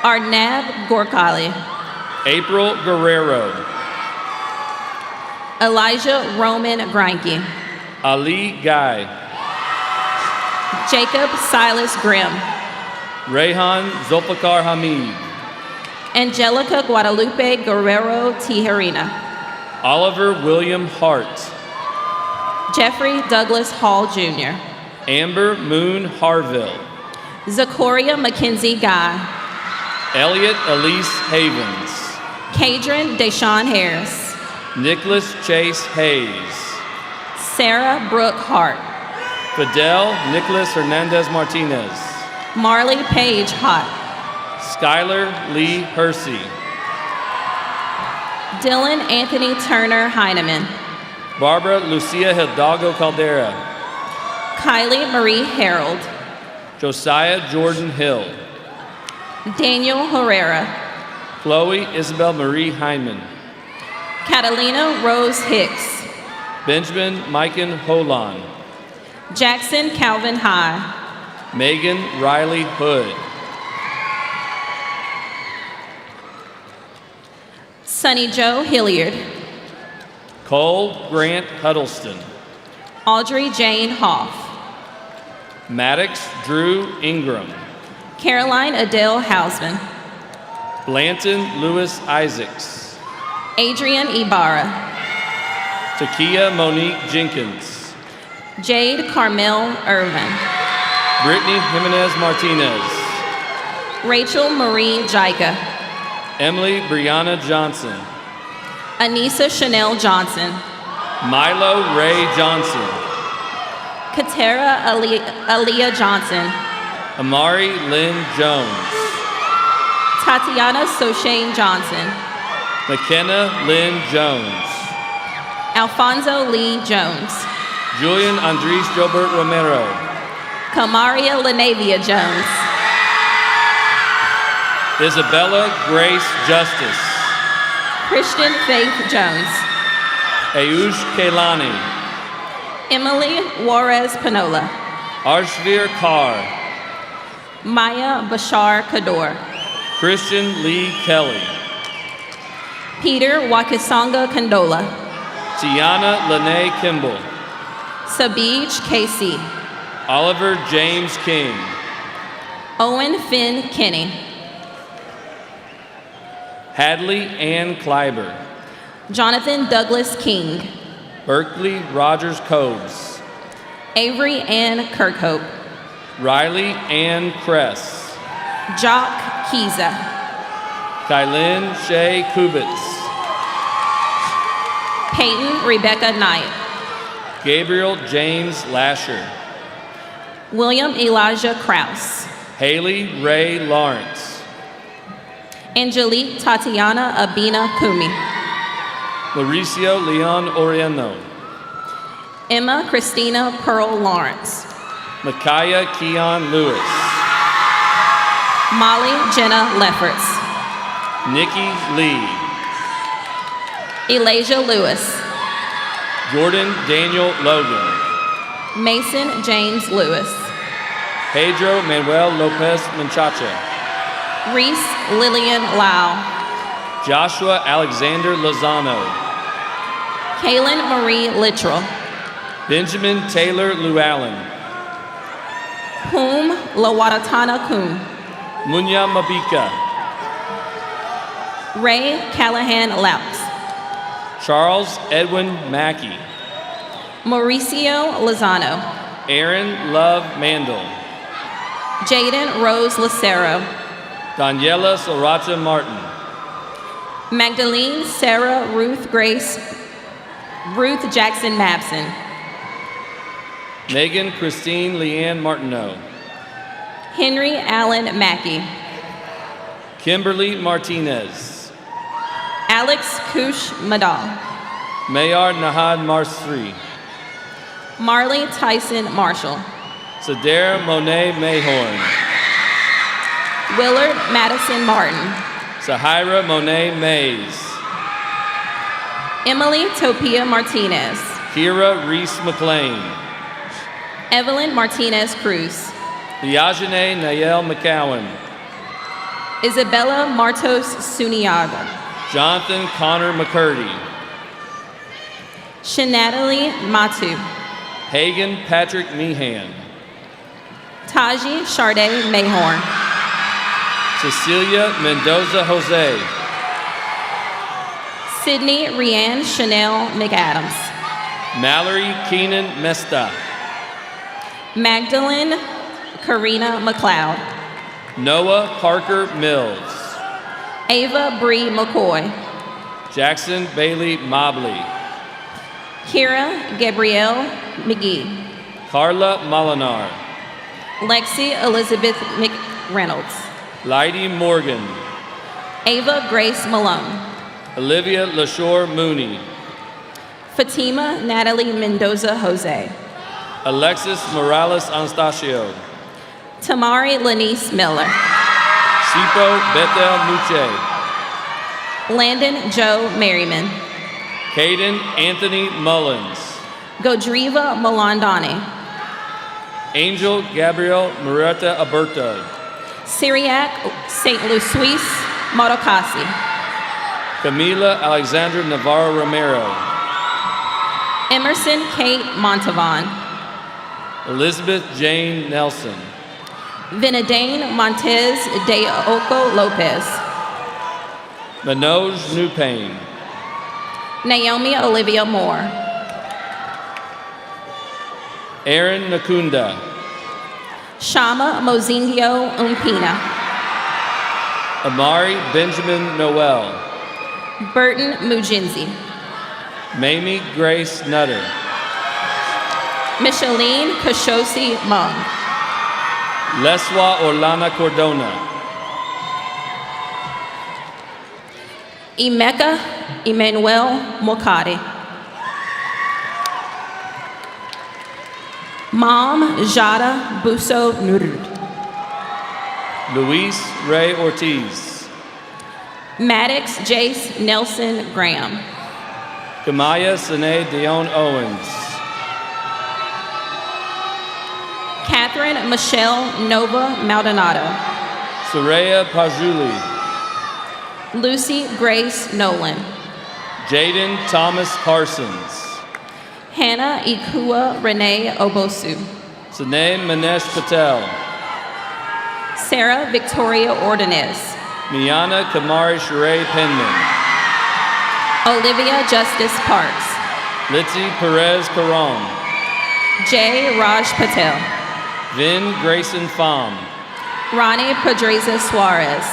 Arnab Gorkali. April Guerrero. Elijah Roman Greinke. Ali Guy. Jacob Silas Grimm. Rayhan Zulfikar Hamid. Angelica Guadalupe Guerrero Tijerina. Oliver William Hart. Jeffrey Douglas Hall Jr. Amber Moon Harville. Zakoria Mackenzie Guy. Elliot Elise Havens. Kadron Deshawn Harris. Nicholas Chase Hayes. Sarah Brooke Hart. Fidel Nicholas Hernandez Martinez. Marley Page Hott. Skylar Lee Hersey. Dylan Anthony Turner Heineman. Barbara Lucia Hidalgo Caldera. Kylie Marie Harold. Josiah Jordan Hill. Daniel Herrera. Chloe Isabel Marie Hyman. Catalina Rose Hicks. Benjamin Mikan Holan. Jackson Calvin High. Megan Riley Hood. Sunny Joe Hilliard. Cole Grant Huddleston. Audrey Jane Hoff. Maddox Drew Ingram. Caroline Adele Hausman. Blanton Lewis Isaacs. Adrian Ibarra. Takia Monique Jenkins. Jade Carmel Irvin. Brittany Jimenez Martinez. Rachel Marie Jica. Emily Brianna Johnson. Anissa Chanel Johnson. Milo Ray Johnson. Katera Aaliyah Johnson. Amari Lynn Jones. Tatiana Soshane Johnson. McKenna Lynn Jones. Alfonso Lee Jones. Julian Andres Gilbert Romero. Kamaria Lanavia Jones. Isabella Grace Justice. Christian Faith Jones. Ayush Kailani. Emily Juarez Panola. Arshvir Kaur. Maya Bashar Kador. Christian Lee Kelly. Peter Wakisonga Kandola. Tiana Lene Kimball. Sabij KC. Oliver James King. Owen Finn Kinney. Hadley Ann Kleiber. Jonathan Douglas King. Berkeley Rogers Cobes. Avery Ann Kirkhope. Riley Ann Kress. Jock Kiza. Kylin Shea Kubitz. Peyton Rebecca Knight. Gabriel James Lasher. William Elijah Kraus. Haley Ray Lawrence. Angelique Tatiana Abina Kumi. Mauricio Leon Orieno. Emma Christina Pearl Lawrence. Micaiah Keon Lewis. Molly Jenna Lefferts. Nikki Lee. Elijah Lewis. Jordan Daniel Logan. Mason James Lewis. Pedro Manuel Lopez Menchacha. Reese Lillian Lau. Joshua Alexander Lozano. Kaylin Marie Littrell. Benjamin Taylor Llewellyn. Poom Lawatatana Kum. Munya Mabika. Ray Callahan Louts. Charles Edwin Mackey. Mauricio Lozano. Aaron Love Mandel. Jaden Rose Lucero. Daniela Sorata Martin. Magdalene Sarah Ruth Jackson Mabson. Megan Christine Leanne Martineau. Henry Allen Mackey. Kimberly Martinez. Alex Kush Madal. Mayar Nahad Marsri. Marley Tyson Marshall. Sadair Monet Mayhorn. Willard Madison Martin. Sahira Monet Mays. Emily Topia Martinez. Kira Reese McLean. Evelyn Martinez Cruz. Liajane Nayel McCowan. Isabella Martos Suniaga. Jonathan Connor McCurdy. Shanatalie Matu. Hagan Patrick Meehan. Taji Charday Mayhorn. Cecilia Mendoza Jose. Sydney Rianne Chanel McAdams. Mallory Keenan Mesta. Magdalene Karina McLeod. Noah Parker Mills. Ava Bree McCoy. Jackson Bailey Mobley. Kira Gabrielle McGee. Carla Molinar. Lexi Elizabeth McReynolds. Leidy Morgan. Ava Grace Malone. Olivia LaShore Mooney. Fatima Natalie Mendoza Jose. Alexis Morales Anastasio. Tamari Lanice Miller. Sipo Bethel Muche. Landon Joe Merriman. Caden Anthony Mullins. Godriva Molandani. Angel Gabriel Mureta Alberto. Syriac St. Louis Marocasi. Camila Alexandra Navarro Romero. Emerson Kate Montavon. Elizabeth Jane Nelson. Vinadane Montez de Oco Lopez. Manoj Nupane. Naomi Olivia Moore. Aaron Nakunda. Shama Mozingio Umpina. Amari Benjamin Noel. Burton Mujinzi. Mamie Grace Nutter. Micheline Kashosi Mung. Leswa Orlana Cordona. Emeka Emmanuel Mokadi. Mom Jada Busso Nurud. Luis Ray Ortiz. Maddox Jace Nelson Graham. Kamaya Sine Dion Owens. Catherine Michelle Nova Maldonado. Soraya Pajuli. Lucy Grace Nolan. Jaden Thomas Parsons. Hannah Ikua Renee Obosu. Sine Manesh Patel. Sarah Victoria Ordonez. Miana Kamari Sheree Penman. Olivia Justice Parks. Litzy Perez Caron. Jay Raj Patel. Vin Grayson Pham. Ronnie Pedreza Suarez.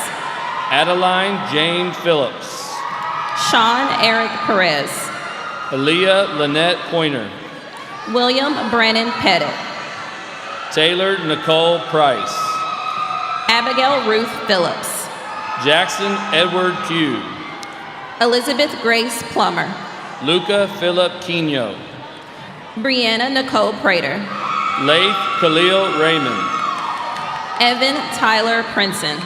Adeline Jane Phillips. Sean Eric Perez. Aaliyah Lynette Pointer. William Brennan Pettit. Taylor Nicole Price. Abigail Ruth Phillips. Jackson Edward Pugh. Elizabeth Grace Plummer. Luca Philip Quino. Brianna Nicole Prater. Laith Khalil Raymond. Evan Tyler Princeton.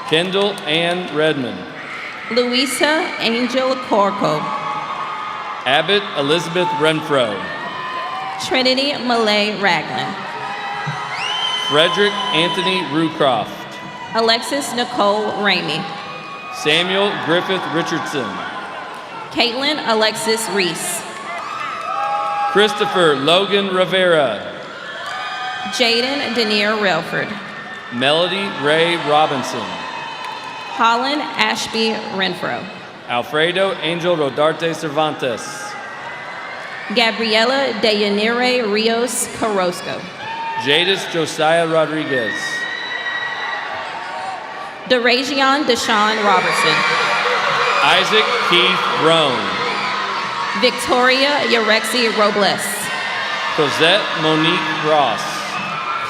Kendall Ann Redmond. Louisa Angel Corco. Abbott Elizabeth Renfro. Trinity Malay Ragland. Frederick Anthony Rucroft. Alexis Nicole Ramey. Samuel Griffith Richardson. Caitlin Alexis Reese. Christopher Logan Rivera. Jaden Denier Relford. Melody Ray Robinson. Holland Ashby Renfro. Alfredo Angel Rodarte Cervantes. Gabriela Deyanire Rios Carrasco. Jadis Josiah Rodriguez. Derajion Deshaun Robertson. Isaac Keith Roan. Victoria Yarexi Robles. Cosette Monique Ross.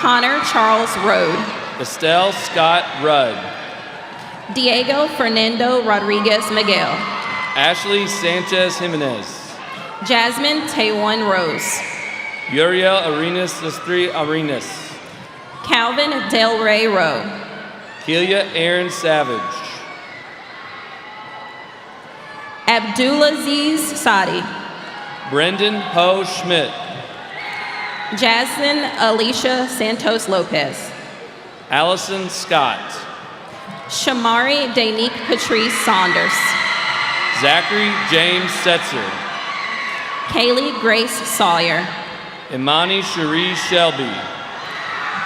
Connor Charles Rode. Estelle Scott Rudd. Diego Fernando Rodriguez Miguel. Ashley Sanchez Jimenez. Jasmine Taewon Rose. Uriel Arenas Lestri Arenas. Calvin Del Rey Rowe. Kelia Aaron Savage. Abdulaziz Sadi. Brendan Ho Schmidt. Jasmine Alicia Santos Lopez. Allison Scott. Shamari Danique Patrice Saunders. Zachary James Setzer. Kaylee Grace Sawyer. Imani Cherie Shelby.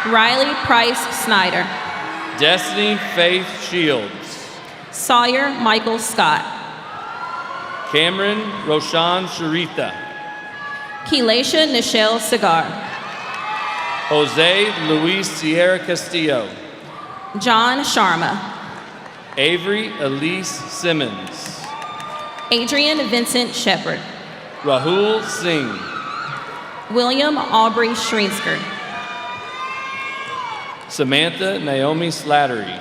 Riley Price Snyder. Destiny Faith Shields. Sawyer Michael Scott. Cameron Roshan Sharitha. Kelasha Nichelle Cigar. Jose Luis Sierra Castillo. John Sharma. Avery Elise Simmons. Adrian Vincent Shepard. Rahul Singh. William Aubrey Shrinsker. Samantha Naomi Slattery.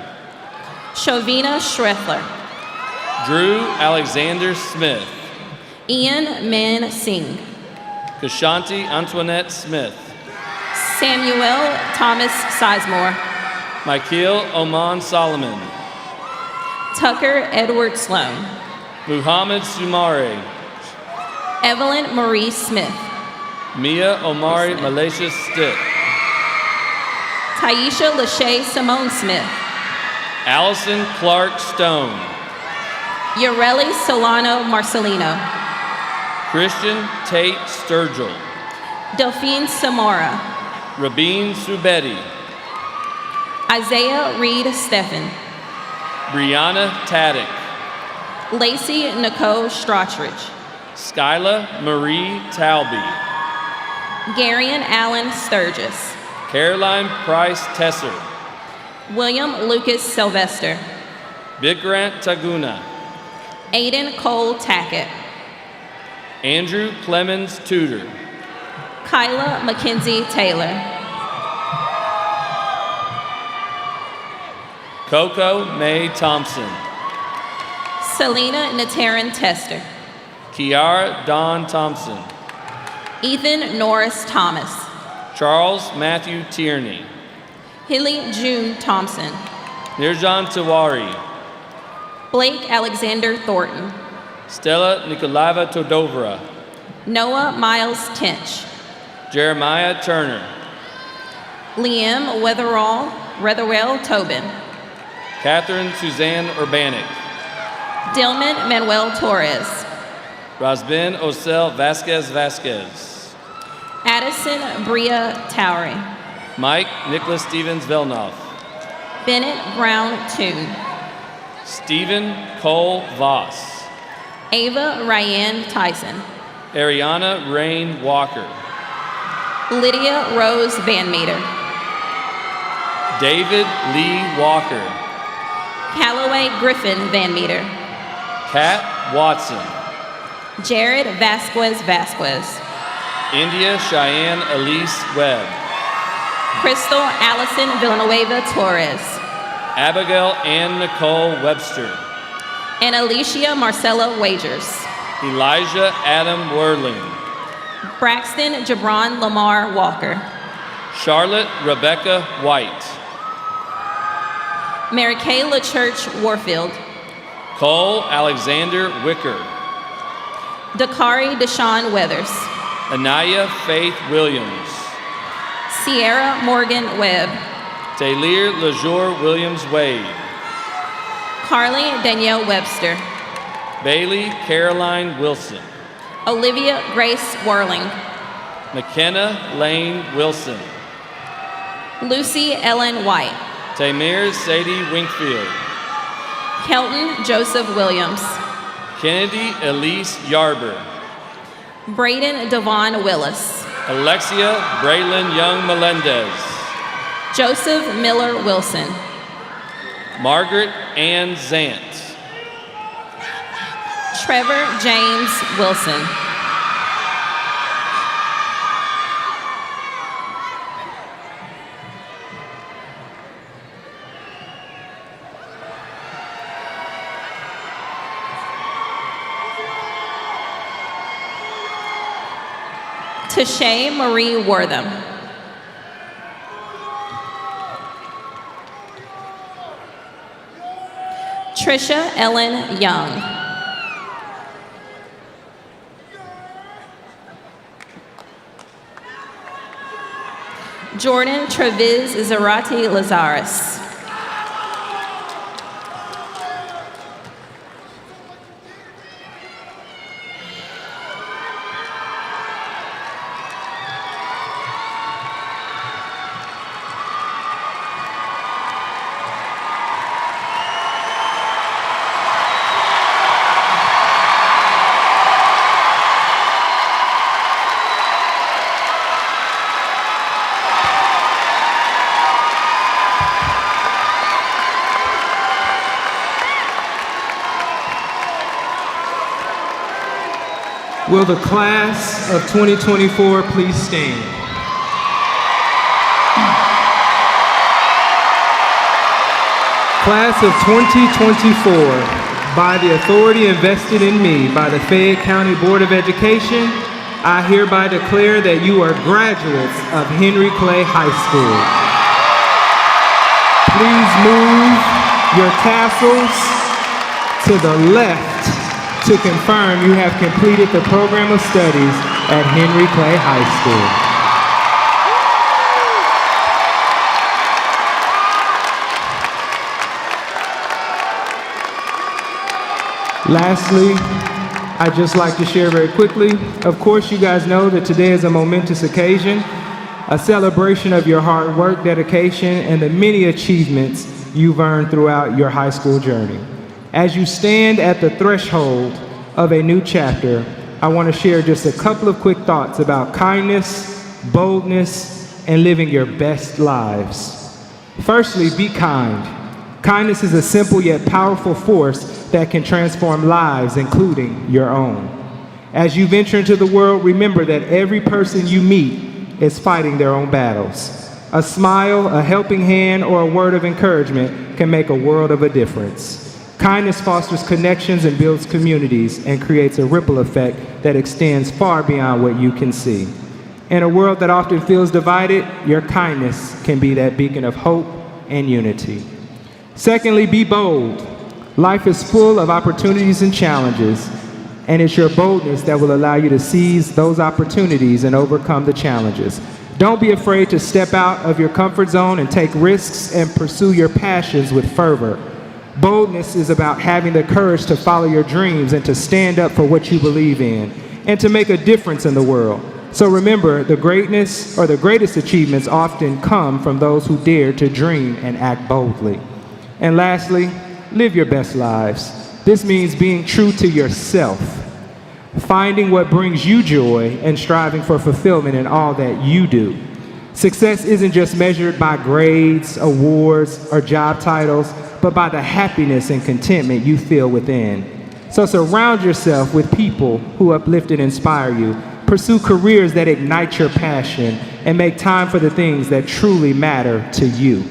Shovina Shreffler. Drew Alexander Smith. Ian Man Singh. Kashanti Antoinette Smith. Samuel Thomas Sizemore. Michael Oman Solomon. Tucker Edward Sloan. Muhammad Sumare. Evelyn Marie Smith. Mia Omari Malaysia Stitt. Taisha Lachey Simone Smith. Allison Clark Stone. Yareli Solano Marcelino. Christian Tate Sturgill. Delphine Samora. Rabin Subedi. Isaiah Reed Steffen. Brianna Taddick. Lacey Nicole Strotridge. Skyla Marie Talby. Garion Allen Sturgis. Caroline Price Tesser. William Lucas Sylvester. Vikrant Taguna. Aiden Cole Tackett. Andrew Clemens Tudor. Kyla Mackenzie Taylor. Coco May Thompson. Selena Natarin Tester. Kiara Dawn Thompson. Ethan Norris Thomas. Charles Matthew Tierney. Hilly June Thompson. Nirjan Tiwari. Blake Alexander Thornton. Stella Nikolaeva Todovra. Noah Miles Tinch. Jeremiah Turner. Liam Weatherwell Tobin. Catherine Suzanne Urbanic. Dillman Manuel Torres. Rasbin Osel Vasquez Vasquez. Addison Bria Towery. Mike Nicholas Stevens Velnoff. Bennett Brown Toon. Stephen Cole Voss. Ava Ryan Tyson. Ariana Rain Walker. Lydia Rose Van Meter. David Lee Walker. Callaway Griffin Van Meter. Kat Watson. Jared Vasquez Vasquez. India Cheyenne Elise Webb. Crystal Allison Villanueva Torres. Abigail Ann Nicole Webster. And Alicia Marcella Wagers. Elijah Adam Werling. Braxton Jabron Lamar Walker. Charlotte Rebecca White. Mary Kay LaChurch Warfield. Cole Alexander Wicker. Dakari Deshaun Weathers. Anaya Faith Williams. Sierra Morgan Webb. Taylor LeJour Williams Wade. Carly Danielle Webster. Bailey Caroline Wilson. Olivia Grace Worling. McKenna Lane Wilson. Lucy Ellen White. Tamir Sadie Winkfield. Kelton Joseph Williams. Kennedy Elise Yarber. Braden Devon Willis. Alexia Braylon Young Melendez. Joseph Miller Wilson. Margaret Ann Zant. Trevor James Wilson. Tashay Marie Wortham. Trisha Ellen Young. Jordan Treviz Zarate Lazarus. Will the class of 2024 please stand? Class of 2024, by the authority invested in me by the Fayette County Board of Education, I hereby declare that you are graduates of Henry Clay High School. Please move your tassels to the left to confirm you have completed the program of studies at Henry Clay High School. Lastly, I'd just like to share very quickly, of course you guys know that today is a momentous occasion, a celebration of your hard work, dedication, and the many achievements you've earned throughout your high school journey. As you stand at the threshold of a new chapter, I want to share just a couple of quick thoughts about kindness, boldness, and living your best lives. Firstly, be kind. Kindness is a simple yet powerful force that can transform lives, including your own. As you venture into the world, remember that every person you meet is fighting their own battles. A smile, a helping hand, or a word of encouragement can make a world of a difference. Kindness fosters connections and builds communities and creates a ripple effect that extends far beyond what you can see. In a world that often feels divided, your kindness can be that beacon of hope and unity. Secondly, be bold. Life is full of opportunities and challenges, and it's your boldness that will allow you to seize those opportunities and overcome the challenges. Don't be afraid to step out of your comfort zone and take risks and pursue your passions with fervor. Boldness is about having the courage to follow your dreams and to stand up for what you believe in and to make a difference in the world. So remember, the greatness or the greatest achievements often come from those who dare to dream and act boldly. And lastly, live your best lives. This means being true to yourself, finding what brings you joy and striving for fulfillment in all that you do. Success isn't just measured by grades, awards, or job titles, but by the happiness and contentment you feel within. So surround yourself with people who uplift and inspire you. Pursue careers that ignite your passion and make time for the things that truly matter to you.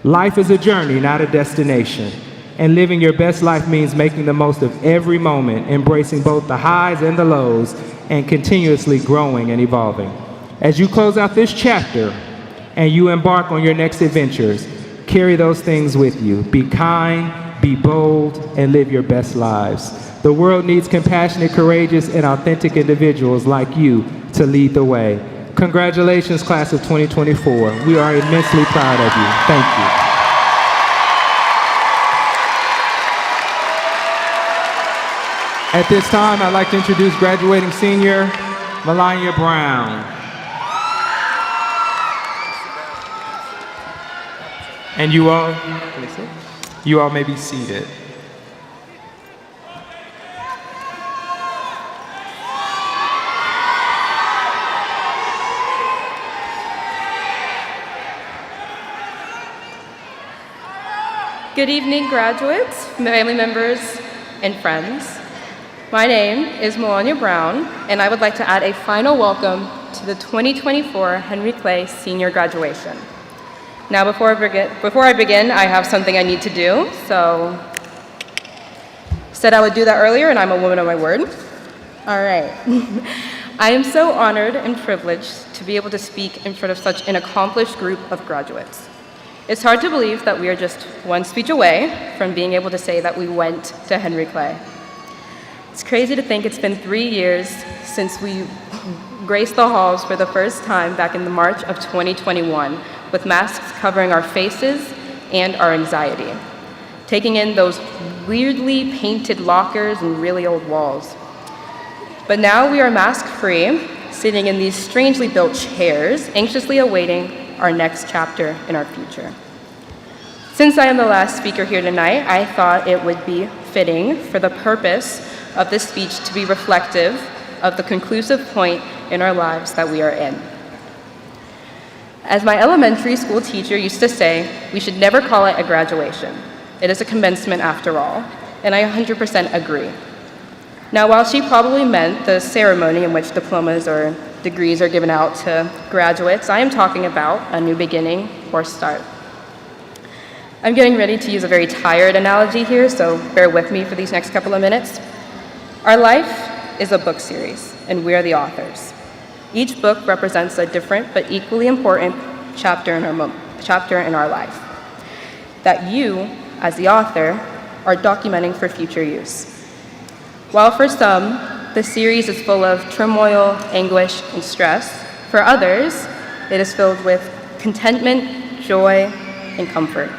Life is a journey, not a destination. And living your best life means making the most of every moment, embracing both the highs and the lows, and continuously growing and evolving. As you close out this chapter and you embark on your next adventures, carry those things with you. Be kind, be bold, and live your best lives. The world needs compassionate, courageous, and authentic individuals like you to lead the way. Congratulations, class of 2024. We are immensely proud of you. Thank you. At this time, I'd like to introduce graduating senior Melania Brown. And you all may be seated. Good evening, graduates, family members, and friends. My name is Melania Brown, and I would like to add a final welcome to the 2024 Henry Clay Senior Graduation. Now, before I begin, I have something I need to do, so said I would do that earlier, and I'm a woman of my word. All right. I am so honored and privileged to be able to speak in front of such an accomplished group of graduates. It's hard to believe that we are just one speech away from being able to say that we went to Henry Clay. It's crazy to think it's been 3 years since we graced the halls for the first time back in the March of 2021, with masks covering our faces and our anxiety, taking in those weirdly painted lockers and really old walls. But now we are mask-free, sitting in these strangely built chairs, anxiously awaiting our next chapter in our future. Since I am the last speaker here tonight, I thought it would be fitting for the purpose of this speech to be reflective of the conclusive point in our lives that we are in. As my elementary school teacher used to say, we should never call it a graduation. It is a commencement after all, and I 100% agree. Now, while she probably meant the ceremony in which diplomas or degrees are given out to graduates, I am talking about a new beginning or start. I'm getting ready to use a very tired analogy here, so bear with me for these next couple of minutes. Our life is a book series, and we are the authors. Each book represents a different but equally important chapter in our life that you, as the author, are documenting for future use. While for some, the series is full of turmoil, anguish, and stress, for others, it is filled with contentment, joy, and comfort.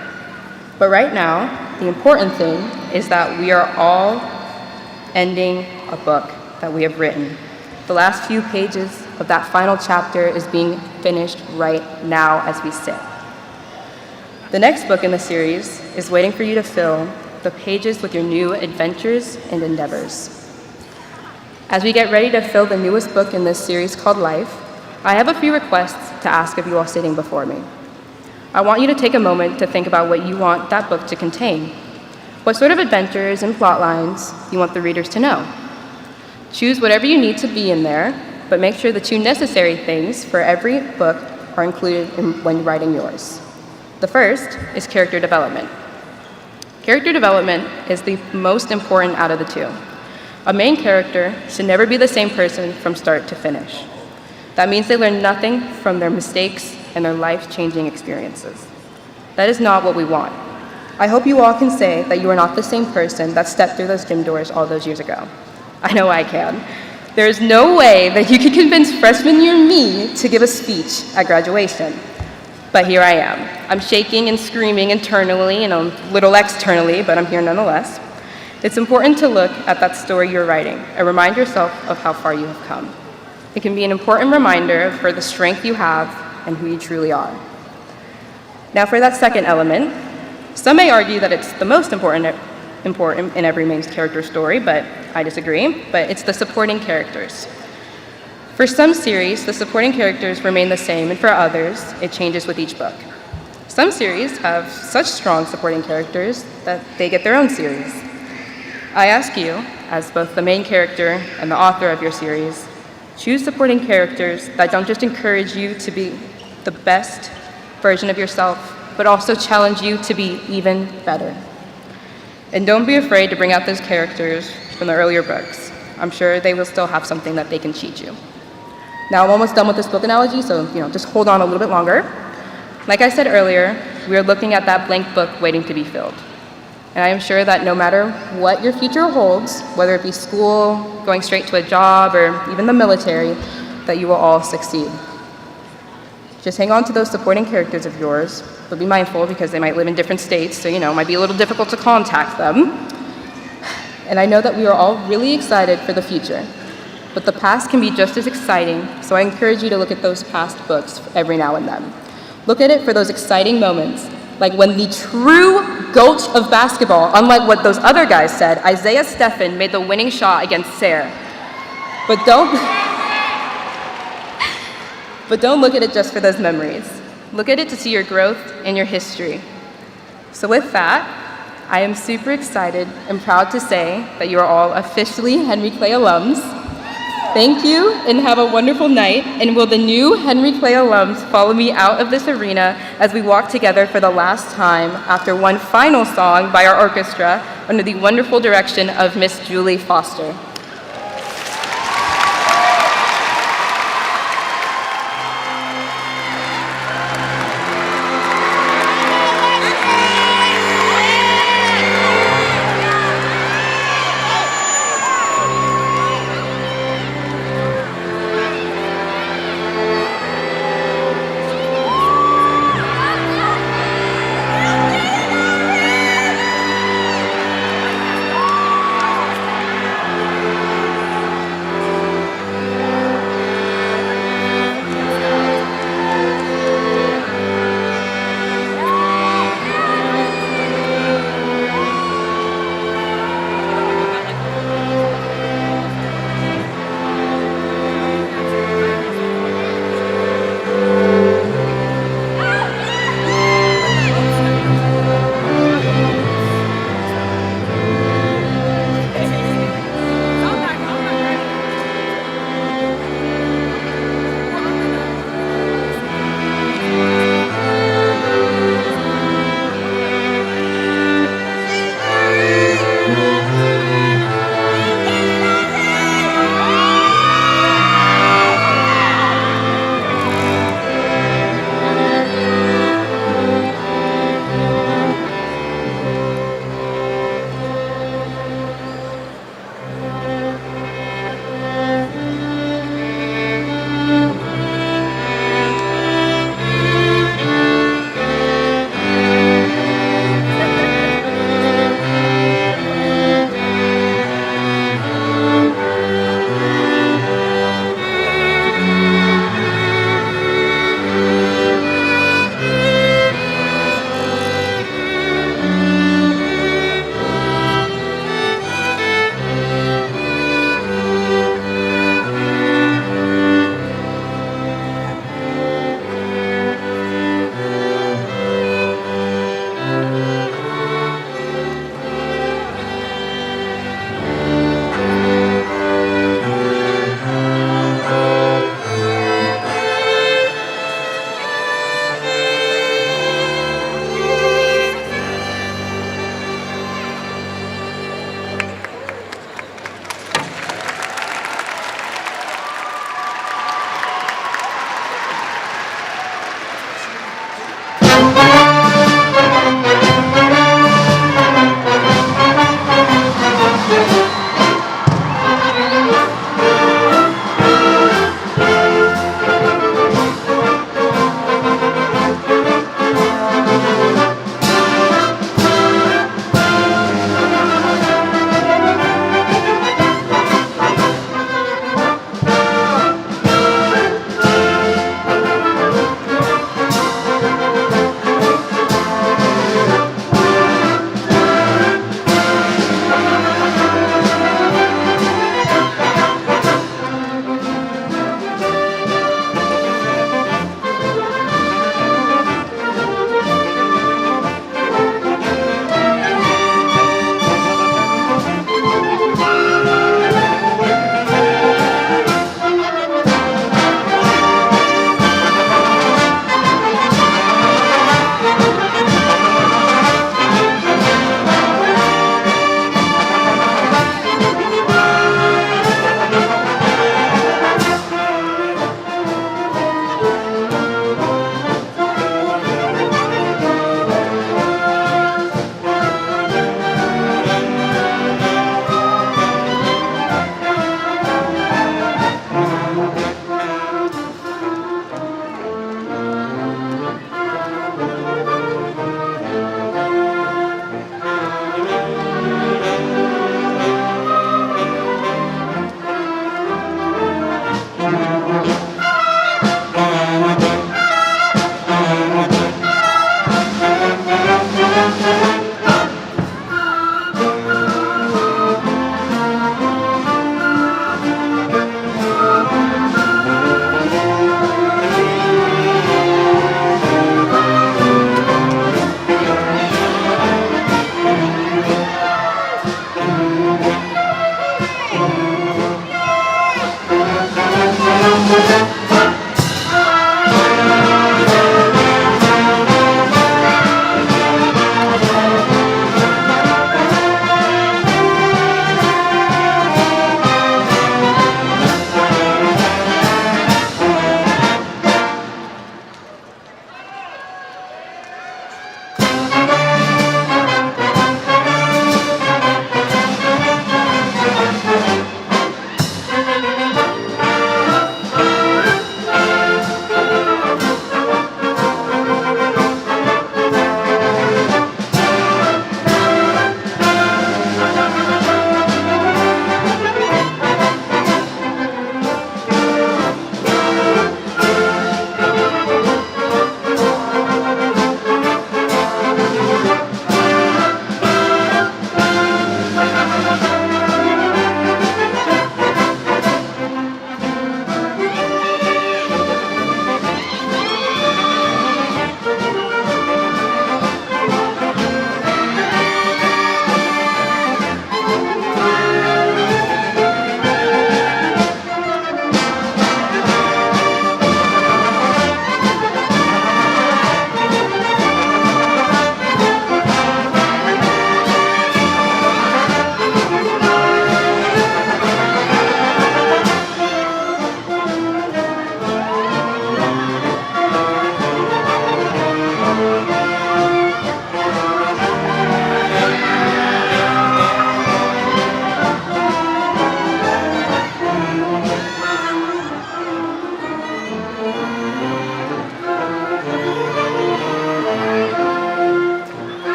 But right now, the important thing is that we are all ending a book that we have written. The last few pages of that final chapter is being finished right now as we sit. The next book in the series is waiting for you to fill the pages with your new adventures and endeavors. As we get ready to fill the newest book in this series called Life, I have a few requests to ask of you all sitting before me. I want you to take a moment to think about what you want that book to contain. What sort of adventures and plot lines you want the readers to know. Choose whatever you need to be in there, but make sure the 2 necessary things for every book are included when writing yours. The first is character development. Character development is the most important out of the 2. A main character should never be the same person from start to finish. That means they learn nothing from their mistakes and their life-changing experiences. That is not what we want. I hope you all can say that you are not the same person that stepped through those gym doors all those years ago. I know I can. There is no way that you could convince freshman year me to give a speech at graduation. But here I am. I'm shaking and screaming internally and a little externally, but I'm here nonetheless. It's important to look at that story you're writing and remind yourself of how far you have come. It can be an important reminder for the strength you have and who you truly are. Now for that second element, some may argue that it's the most important in every main character story, but I disagree, but it's the supporting characters. For some series, the supporting characters remain the same, and for others, it changes with each book. Some series have such strong supporting characters that they get their own series. I ask you, as both the main character and the author of your series, choose supporting characters that don't just encourage you to be the best version of yourself, but also challenge you to be even better. And don't be afraid to bring out those characters from the earlier books. I'm sure they will still have something that they can teach you. Now I'm almost done with this book analogy, so just hold on a little bit longer. Like I said earlier, we are looking at that blank book waiting to be filled. And I am sure that no matter what your future holds, whether it be school, going straight to a job, or even the military, that you will all succeed. Just hang on to those supporting characters of yours, but be mindful because they might live in different states, so it might be a little difficult to contact them. And I know that we are all really excited for the future, but the past can be just as exciting, so I encourage you to look at those past books every now and then. Look at it for those exciting moments, like when the true GOAT of basketball, unlike what those other guys said, Isaiah Stephen made the winning shot against Sayre. But don't look at it just for those memories. Look at it to see your growth and your history. So with that, I am super excited and proud to say that you are all officially Henry Clay alums. Thank you and have a wonderful night. And will the new Henry Clay alums follow me out of this arena as we walk together for the last time after one final song by our orchestra under the wonderful direction of Miss Julie Foster.